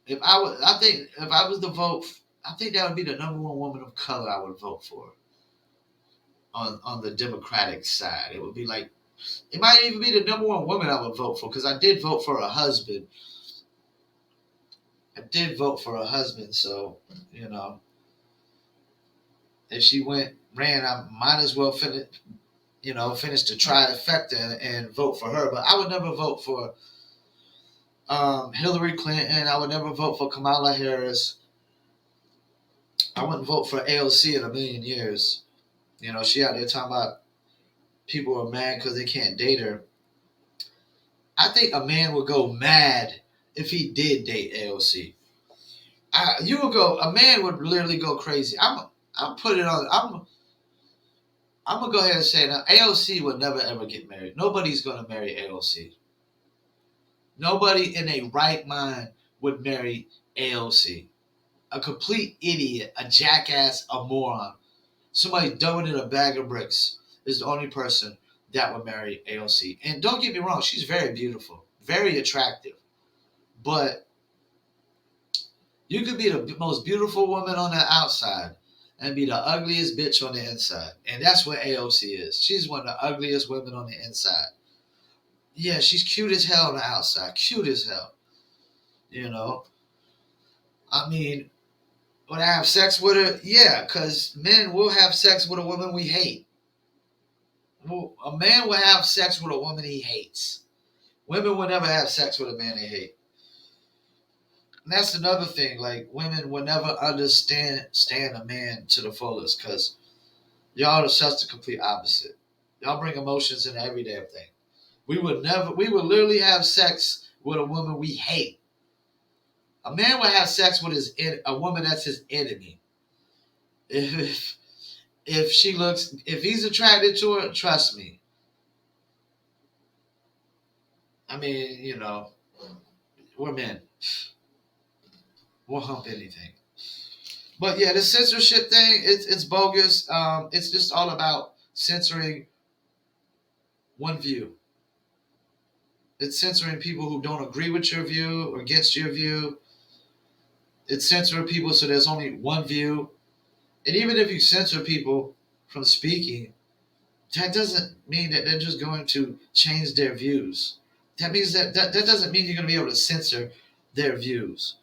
I think if I was to vote, I think that would be the number one woman of color I would vote for on the Democratic side. It would be like it might even be the number one woman I would vote for because I did vote for a husband. I did vote for a husband, so you know, if she ran, I might as well finish the trifecta and vote for her. But I would never vote for Hillary Clinton. I would never vote for Kamala Harris. I wouldn't vote for AOC in a million years. You know, she out there talking about people are mad because they can't date her. I think a man would go mad if he did date AOC. A man would literally go crazy. I'm put it on. I'm gonna go ahead and say now. AOC would never ever get married. Nobody's gonna marry AOC. Nobody in a right mind would marry AOC. A complete idiot, a jackass, a moron, somebody dumbing in a bag of bricks is the only person that would marry AOC. And don't get me wrong, she's very beautiful, very attractive. But you could be the most beautiful woman on the outside and be the ugliest bitch on the inside. And that's what AOC is. She's one of the ugliest women on the inside. Yeah, she's cute as hell on the outside. Cute as hell. You know? I mean, would I have sex with her? Yeah, because men will have sex with a woman we hate. Well, a man will have sex with a woman he hates. Women will never have sex with a man they hate. And that's another thing. Like, women will never stand a man to the fullest because y'all are such the complete opposite. Y'all bring emotions into every damn thing. We would literally have sex with a woman we hate. A man would have sex with a woman that's his enemy. If if he's attracted to her, trust me. I mean, you know, we're men. We'll hump anything. But yeah, the censorship thing, it's bogus. It's just all about censoring one view. It's censoring people who don't agree with your view or against your view. It's censoring people so there's only one view. And even if you censor people from speaking, that doesn't mean that they're just going to change their views. That means that doesn't mean you're going to be able to censor their views.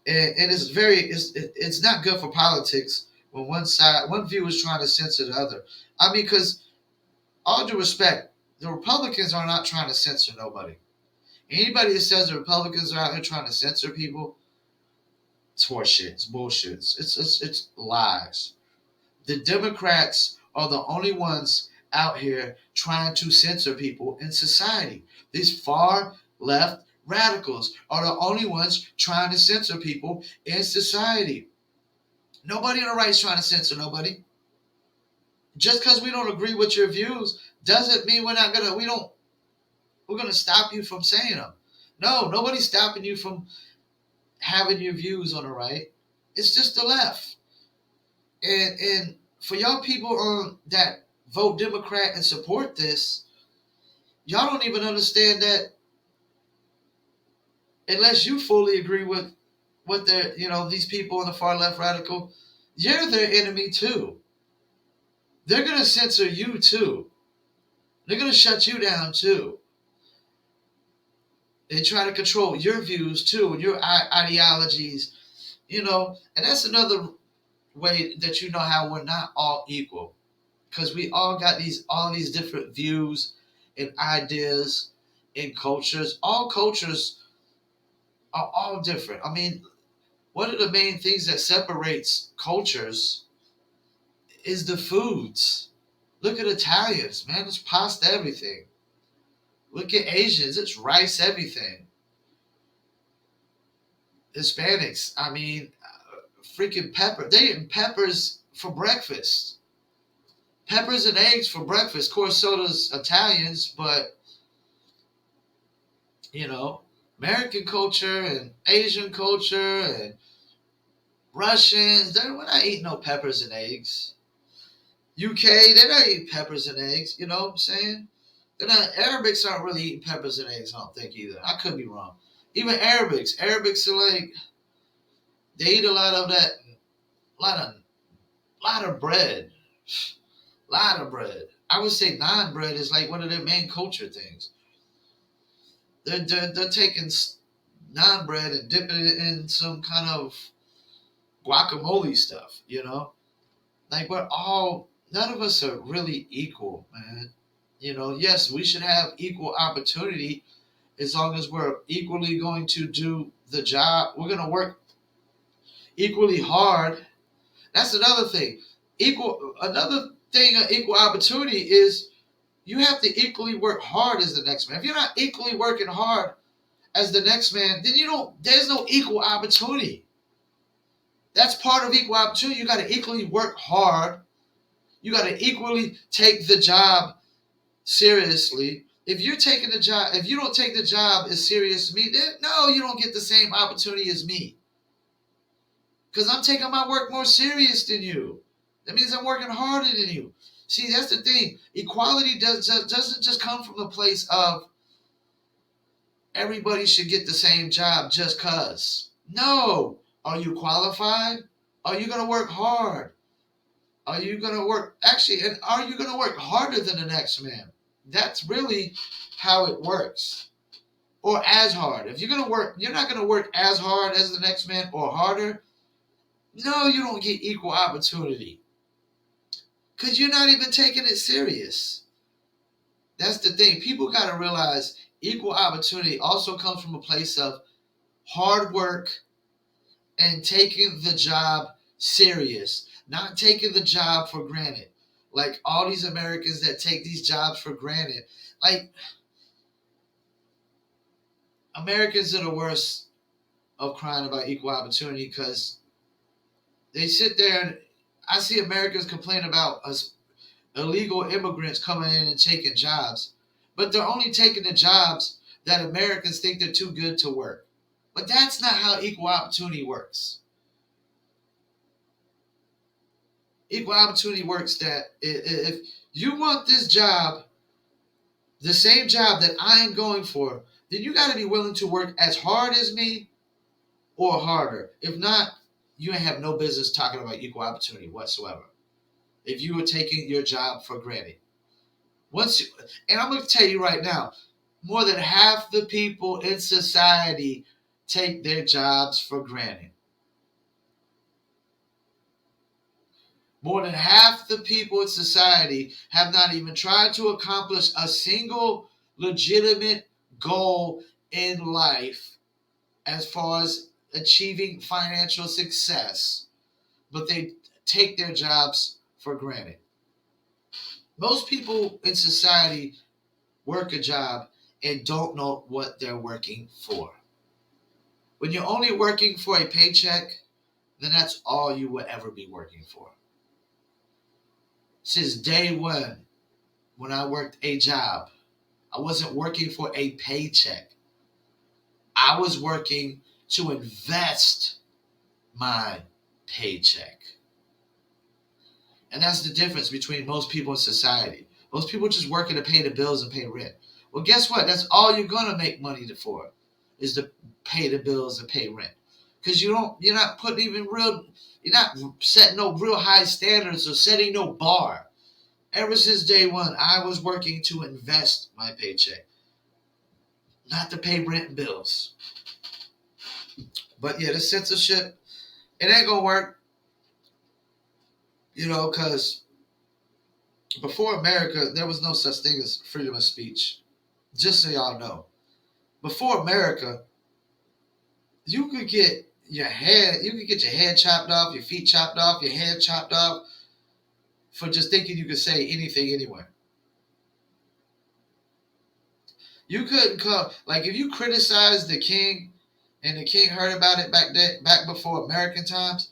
And it's not good for politics when one view is trying to censor the other. I mean, because all due respect, the Republicans are not trying to censor nobody. Anybody that says the Republicans are out here trying to censor people, it's horseshit. It's bullshit. It's lies. The Democrats are the only ones out here trying to censor people in society. These far left radicals are the only ones trying to censor people in society. Nobody on the right is trying to censor nobody. Just because we don't agree with your views doesn't mean we're gonna stop you from saying them. No, nobody's stopping you from having your views on the right. It's just the left. And for y'all people that vote Democrat and support this, y'all don't even understand that unless you fully agree with what these people in the far left radical, you're their enemy too. They're going to censor you too. They're going to shut you down too. They try to control your views too and your ideologies, and that's another way that you know how we're not all equal. Because we all got all these different views and ideas and cultures. All cultures are all different. I mean, one of the main things that separates cultures is the foods. Look at Italians, man. It's pasta everything. Look at Asians. It's rice everything. Hispanics, I mean, freaking pepper. They eating peppers for breakfast. Peppers and eggs for breakfast. Of course, so does Italians, but, American culture and Asian culture and Russians, we're not eating no peppers and eggs. UK, they're not eating peppers and eggs. You know what I'm saying? They're not. Arabics aren't really eating peppers and eggs. I don't think either. I could be wrong. Even Arabics are like they eat a lot of that, lot of lot of bread, lot of bread. I would say naan bread is like one of their main culture things. They're taking naan bread and dipping it in some kind of guacamole stuff. You know, like none of us are really equal, man. You know, yes, we should have equal opportunity as long as we're equally going to do the job. We're going to work equally hard. That's another thing. Another thing of equal opportunity is you have to equally work hard as the next man. If you're not equally working hard as the next man, then there's no equal opportunity. That's part of equal opportunity. You got to equally work hard. You got to equally take the job seriously. If you're taking the job, if you don't take the job as serious as me, then no, you don't get the same opportunity as me. Because I'm taking my work more serious than you. That means I'm working harder than you. See, that's the thing. Equality doesn't just come from the place of everybody should get the same job just because. No. Are you qualified? Are you going to work hard? Are you going to work, actually, and are you going to work harder than the next man? That's really how it works. Or as hard. If you're going to work, you're not going to work as hard as the next man or harder. No, you don't get equal opportunity. Because you're not even taking it serious. That's the thing. People got to realize equal opportunity also comes from a place of hard work and taking the job serious, not taking the job for granted. Like all these Americans that take these jobs for granted. Like, Americans are the worst of crying about equal opportunity because they sit there and I see Americans complain about us illegal immigrants coming in and taking jobs, but they're only taking the jobs that Americans think they're too good to work. But that's not how equal opportunity works. Equal opportunity works that if you want this job, the same job that I am going for, then you got to be willing to work as hard as me or harder. If not, you ain't have no business talking about equal opportunity whatsoever. If you were taking your job for granted. And I'm going to tell you right now, more than half the people in society take their jobs for granted. More than half the people in society have not even tried to accomplish a single legitimate goal in life as far as achieving financial success, but they take their jobs for granted. Most people in society work a job and don't know what they're working for. When you're only working for a paycheck, then that's all you will ever be working for. Since day one, when I worked a job, I wasn't working for a paycheck. I was working to invest my paycheck. And that's the difference between most people in society. Most people just working to pay the bills and pay rent. Well, guess what? That's all you're gonna make money for, is to pay the bills and pay rent. Because you're not putting you're not setting no real high standards or setting no bar. Ever since day one, I was working to invest my paycheck, not to pay rent and bills. But yeah, the censorship, it ain't gonna work, because before America, there was no such thing as freedom of speech. Just so y'all know, before America, you could get your head chopped off, your feet chopped off, your head chopped off for just thinking you could say anything anywhere. You couldn't come like if you criticized the king and the king heard about it back before American times,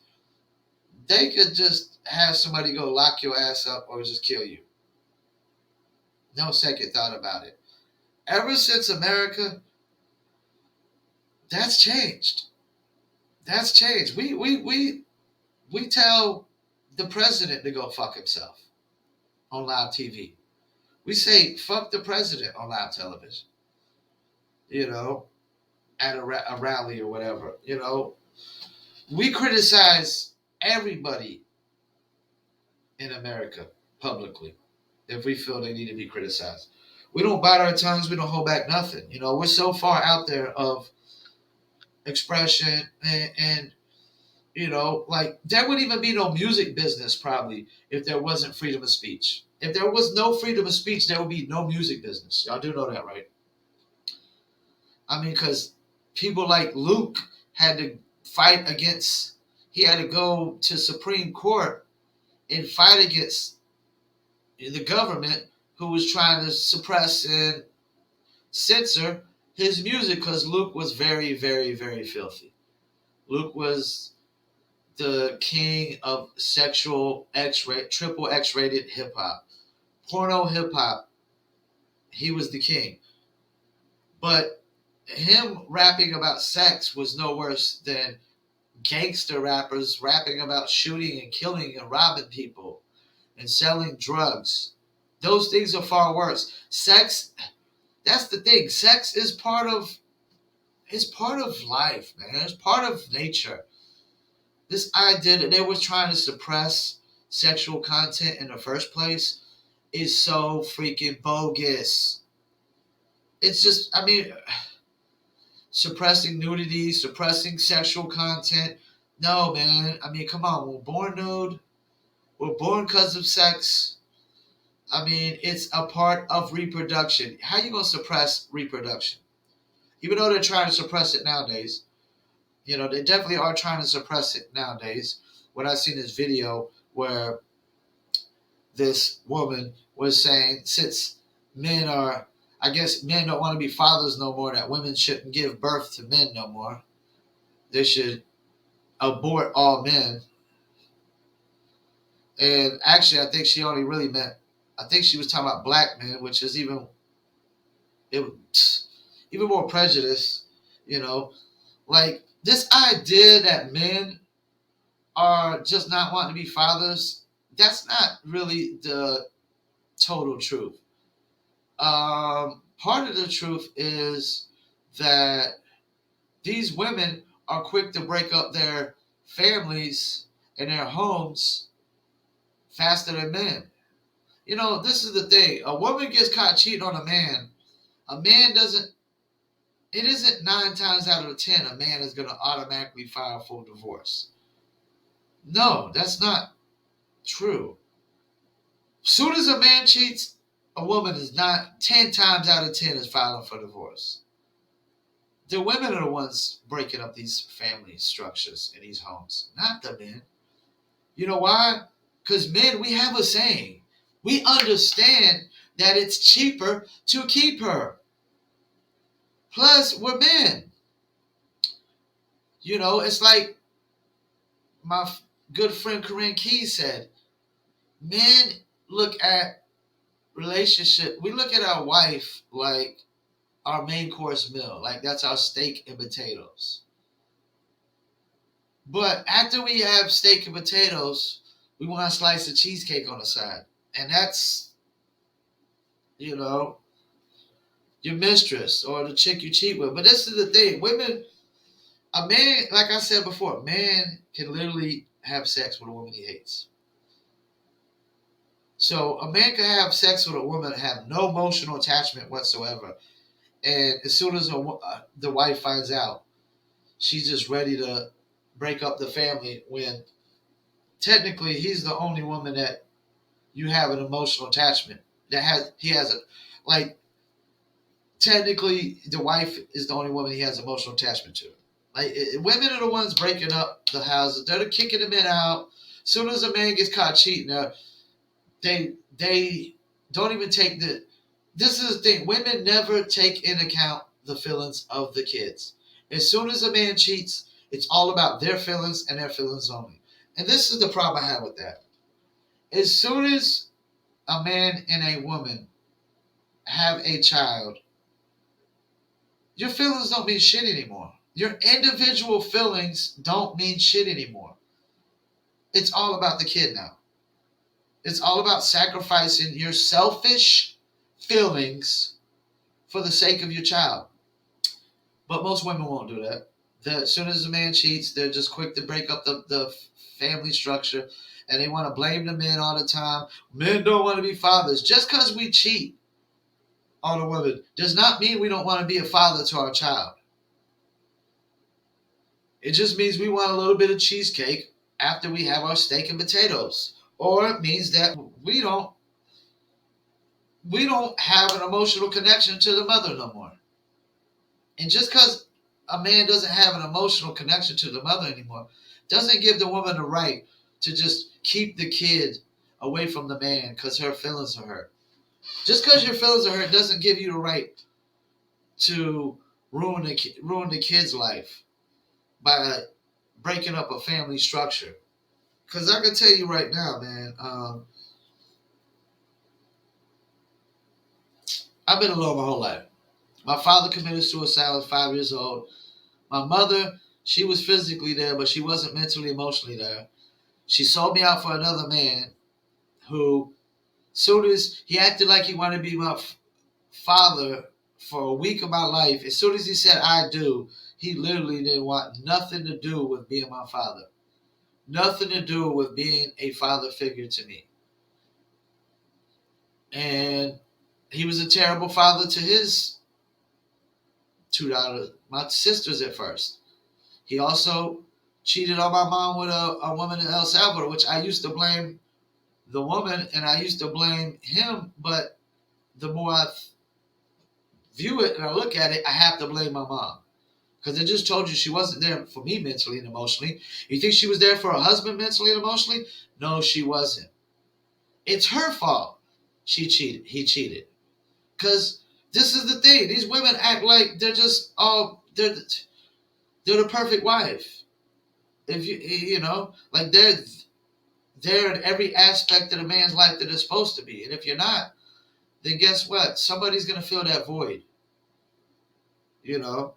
they could just have somebody go lock your ass up or just kill you. No second thought about it. Ever since America, that's changed. That's changed. We tell the president to go fuck himself. on live TV. We say fuck the president on live television. You know, at a rally or whatever. You know, we criticize everybody in America publicly if we feel they need to be criticized. We don't bite our tongues. We don't hold back nothing. You know, we're so far out there of expression and you know, like there wouldn't even be no music business probably if there wasn't freedom of speech. If there was no freedom of speech, there would be no music business. Y'all do know that, right? I mean, because people like Luke had to fight against, he had to go to Supreme Court and fight against the government who was trying to suppress and censor his music because Luke was very, very, very filthy. Luke was the king of sexual triple X rated hip hop. Porno hip hop. He was the king. But him rapping about sex was no worse than gangster rappers rapping about shooting and killing and robbing people and selling drugs. Those things are far worse. Sex, that's the thing. Sex is part of life, man. It's part of nature. This idea that they were trying to suppress sexual content in the first place is so freaking bogus. It's just, I mean, suppressing nudity, suppressing sexual content. No, man. I mean, come on. We're born nude. We're born because of sex. I mean, it's a part of reproduction. How you going to suppress reproduction? Even though they're trying to suppress it nowadays. You know, they definitely are trying to suppress it nowadays. When I seen this video where this woman was saying, since men are, I guess men don't want to be fathers no more, that women shouldn't give birth to men no more. They should abort all men. And actually, I think she only really meant, I think she was talking about black men, which is even more prejudice, you know. Like, this idea that men are just not wanting to be fathers, that's not really the total truth. Part of the truth is that these women are quick to break up their families and their homes faster than men. You know, this is the thing. A woman gets caught cheating on a man doesn't, it isn't 9 times out of 10 a man is going to automatically file for divorce. No, that's not true. Soon as a man cheats, a woman is not 10 times out of 10 is filing for divorce. The women are the ones breaking up these family structures in these homes, not the men. You know why? Because men, we have a saying. We understand that it's cheaper to keep her. Plus, we're men. You know, it's like my good friend Corinne Keys said, men look at relationship, we look at our wife like our main course meal, like that's our steak and potatoes. But after we have steak and potatoes, we want a slice of cheesecake on the side. And that's, you know, your mistress or the chick you cheat with. But this is the thing. Women, a man, like I said before, a man can literally have sex with a woman he hates. So a man can have sex with a woman and have no emotional attachment whatsoever. And as soon as the wife finds out, she's just ready to break up the family when technically he's the only woman that you have an emotional attachment he has a, like, technically the wife is the only woman he has emotional attachment to. Like, women are the ones breaking up the houses. They're kicking the men out. As soon as a man gets caught cheating, they don't even take the. This is the thing. Women never take into account the feelings of the kids. As soon as a man cheats, it's all about their feelings and their feelings only. And this is the problem I have with that. As soon as a man and a woman have a child, your feelings don't mean shit anymore. Your individual feelings don't mean shit anymore. It's all about the kid now. It's all about sacrificing your selfish feelings for the sake of your child. But most women won't do that. As soon as a man cheats, they're just quick to break up the family structure, and they want to blame the men all the time. Men don't want to be fathers. Just because we cheat on a woman does not mean we don't want to be a father to our child. It just means we want a little bit of cheesecake after we have our steak and potatoes. Or it means that we don't have an emotional connection to the mother no more. And just because a man doesn't have an emotional connection to the mother anymore doesn't give the woman the right to just keep the kid away from the man because her feelings are hurt. Just because your feelings are hurt doesn't give you the right to ruin the kid's life by breaking up a family structure. Because I can tell you right now, man, I've been alone my whole life. My father committed suicide when I was 5 years old. My mother, she was physically there, but she wasn't mentally, emotionally there. She sold me out for another man who, soon as he acted like he wanted to be my father for a week of my life, as soon as he said, I do, he literally didn't want nothing to do with being my father. Nothing to do with being a father figure to me. And he was a terrible father to his two daughters, my sisters at first. He also cheated on my mom with a woman in El Salvador, which I used to blame the woman and I used to blame him. But the more I view it and I look at it, I have to blame my mom. Because I just told you she wasn't there for me mentally and emotionally. You think she was there for her husband mentally and emotionally? No, she wasn't. It's her fault. She cheated. He cheated. Because this is the thing. These women act like they're just they're the perfect wife. If you know, like they're in every aspect of a man's life that they're supposed to be. And if you're not, then guess what? Somebody's gonna fill that void. You know,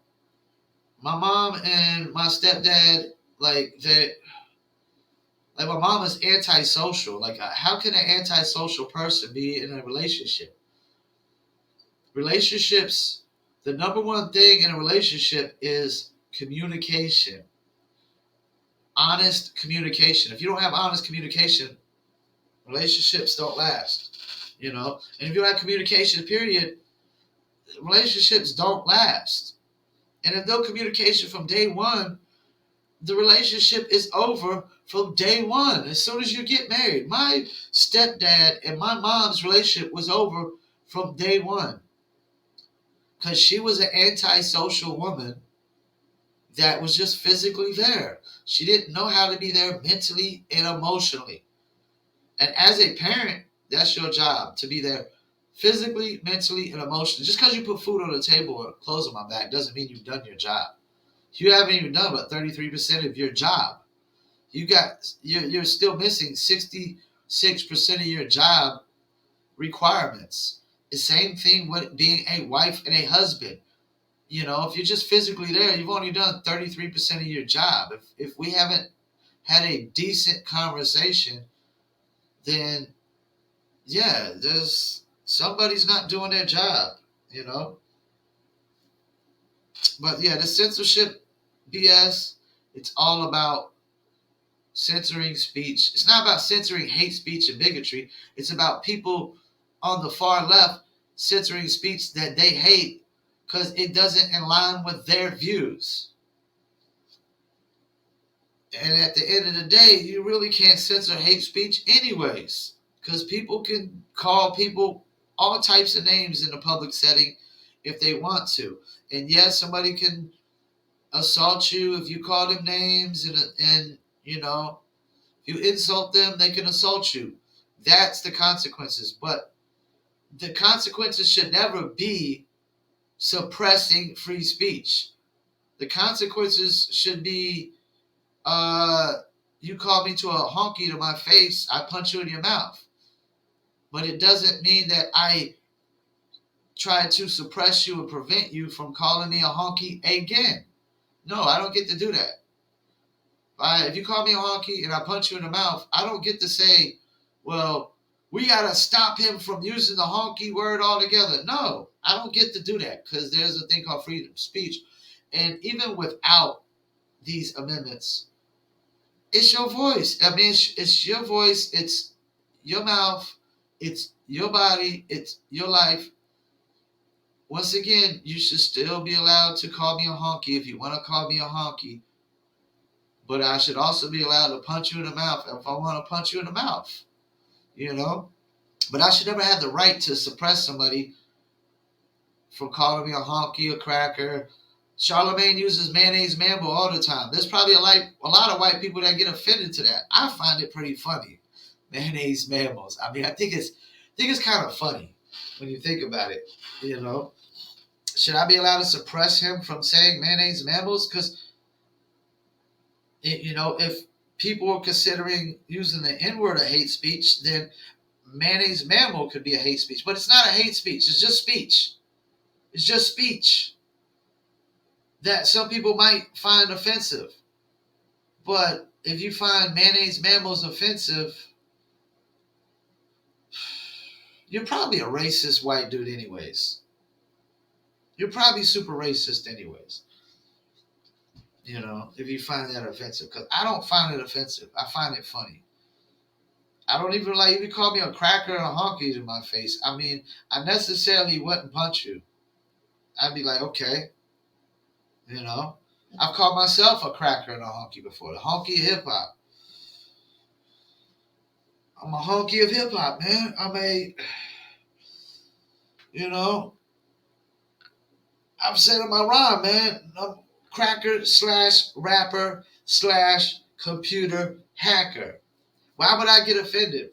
my mom and my stepdad, like my mom is antisocial. Like, how can an antisocial person be in a relationship? Relationships, the number one thing in a relationship is communication. Honest communication. If you don't have honest communication, relationships don't last. You know, and if you don't have communication, period, relationships don't last. And if no communication from day one, the relationship is over from day one. As soon as you get married, my stepdad and my mom's relationship was over from day one because she was an antisocial woman that was just physically there. She didn't know how to be there mentally and emotionally. And as a parent, that's your job, to be there physically, mentally, and emotionally. Just because you put food on the table or clothes on my back doesn't mean you've done your job. You haven't even done about 33% of your job. You're still missing 66% of your job requirements. The same thing with being a wife and a husband. You know, if you're just physically there, you've only done 33% of your job. If we haven't had a decent conversation, then yeah, there's somebody's not doing their job, you know. But yeah, the censorship BS, it's all about censoring speech. It's not about censoring hate speech and bigotry. It's about people on the far left censoring speech that they hate because it doesn't align with their views. And at the end of the day, you really can't censor hate speech anyways, because people can call people all types of names in a public setting if they want to. And yes, somebody can assault you if you call them names, and you know, if you insult them, they can assault you. That's the consequences. But the consequences should never be suppressing free speech. The consequences should be, you call me to a honky to my face, I punch you in your mouth. But it doesn't mean that I try to suppress you and prevent you from calling me a honky again. No, I don't get to do that. If you call me a honky and I punch you in the mouth, I don't get to say, well, we got to stop him from using the honky word altogether. No, I don't get to do that because there's a thing called freedom of speech. And even without these amendments, it's your voice. I mean, it's your voice, it's your mouth, it's your body, it's your life. Once again, you should still be allowed to call me a honky if you want to call me a honky. But I should also be allowed to punch you in the mouth if I want to punch you in the mouth. You know? But I should never have the right to suppress somebody from calling me a honky, a cracker. Charlemagne uses mayonnaise mambo all the time. There's probably a lot of white people that get offended to that. I find it pretty funny. Mayonnaise mambos. I mean, I think it's kind of funny when you think about it. You know, should I be allowed to suppress him from saying mayonnaise mambos? Because if people are considering using the N word a hate speech, then mayonnaise mambo could be a hate speech. But it's not a hate speech. It's just speech. It's just speech that some people might find offensive. But if you find mayonnaise mammals offensive, you're probably a racist white dude anyways. You're probably super racist anyways. If you find that offensive. Because I don't find it offensive. I find it funny. I don't even like if you call me a cracker or a honky in my face. I mean, I necessarily wouldn't punch you. I'd be like, okay. I've called myself a cracker and a honky before. The honky of hip hop. I'm a honky of hip hop, man. I've said in my rhyme, man. I'm cracker / rapper / computer hacker. Why would I get offended?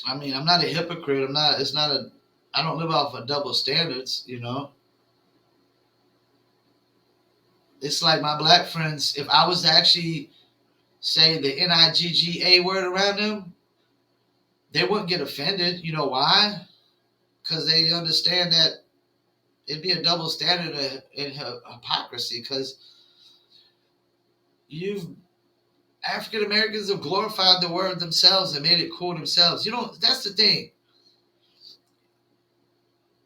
I mean, I'm not a hypocrite. I don't live off of double standards. It's like my black friends, if I was to actually say the NIGGA word around them, they wouldn't get offended. You know why? Because they understand that it'd be a double standard in hypocrisy. Because African Americans have glorified the word themselves and made it cool themselves. That's the thing.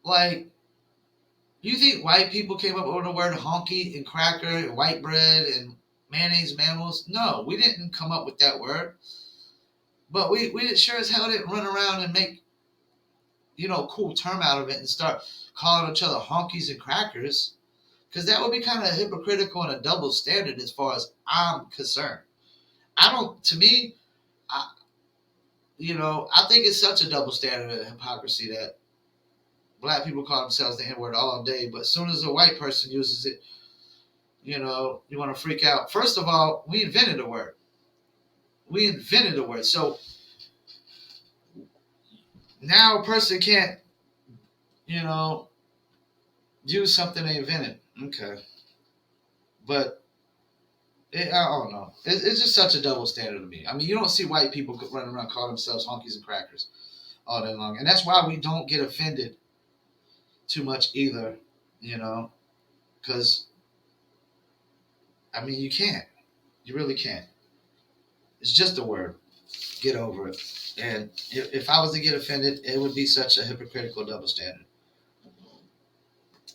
Like, you think white people came up with the word honky and cracker and white bread and mayonnaise mammals? No, we didn't come up with that word. But we sure as hell didn't run around and make, a cool term out of it and start calling each other honkies and crackers. Because that would be kind of hypocritical and a double standard as far as I'm concerned. To me, I think it's such a double standard of hypocrisy that black people call themselves the N-word all day, but as soon as a white person uses it, you want to freak out. First of all, we invented the word. So now a person can't, use something they invented. Okay. But I don't know. It's just such a double standard to me. I mean, you don't see white people running around calling themselves honkies and crackers all day long. And that's why we don't get offended too much either, because, I mean, you can't. You really can't. It's just a word. Get over it. And if I was to get offended, it would be such a hypocritical double standard.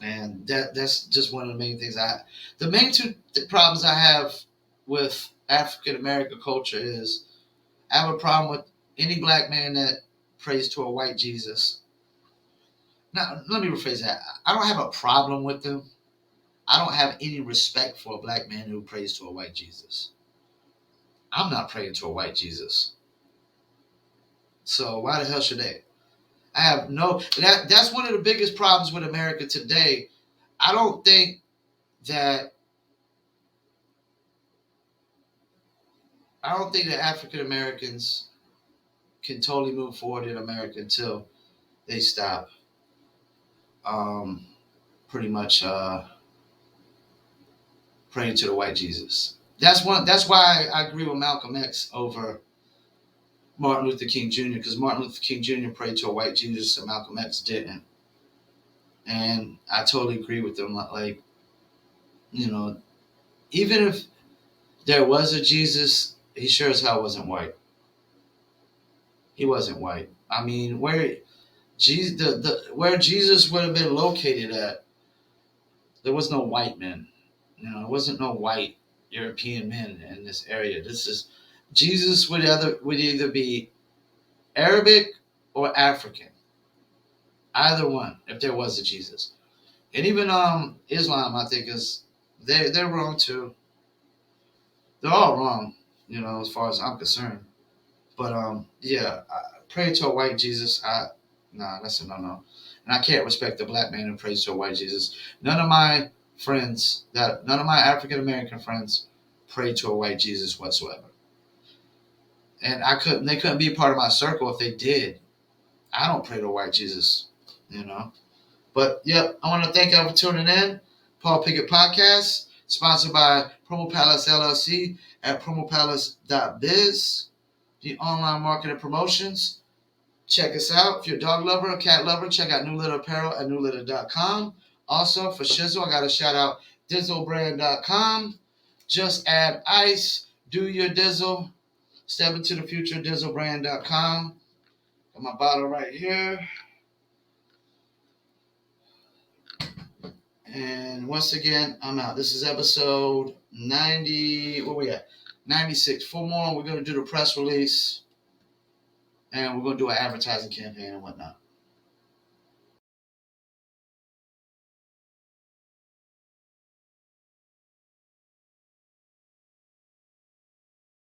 And that's just one of the main things the main two problems I have with African American culture is I have a problem with any black man that prays to a white Jesus. Now, let me rephrase that. I don't have a problem with them. I don't have any respect for a black man who prays to a white Jesus. I'm not praying to a white Jesus. So why the hell should they? I have that's one of the biggest problems with America today. I don't think that African Americans can totally move forward in America until they stop pretty much praying to the white Jesus. That's why I agree with Malcolm X over Martin Luther King Jr. because Martin Luther King Jr. prayed to a white Jesus and Malcolm X didn't. And I totally agree with them. Like, even if there was a Jesus, he sure as hell wasn't white. He wasn't white. I mean, where Jesus would have been located at, there was no white men. There wasn't no white European men in this area. Jesus would either be Arabic or African, either one. If there was a Jesus, and even Islam, I think they're wrong too. They're all wrong, as far as I'm concerned. But yeah, pray to a white Jesus. Nah, that's a no. And I can't respect a black man who prays to a white Jesus. None of my none of my African American friends pray to a white Jesus whatsoever. And they couldn't be part of my circle if they did. I don't pray to a white Jesus, you know. But yep, I want to thank y'all for tuning in. Paul Pickett Podcast, sponsored by Promo Palace LLC at promopalace.biz. The online marketing promotions. Check us out. If you're a dog lover or cat lover, check out New Litter Apparel at newlitter.com. Also, for Shizzle, I got to shout out dizzlebrand.com. Just add ice. Do your dizzle. Step into the future, dizzlebrand.com. Got my bottle right here. And once again, I'm out. This is episode 90. Where we at? 96. 4 more. We're going to do the press release. And we're going to do an advertising campaign and whatnot.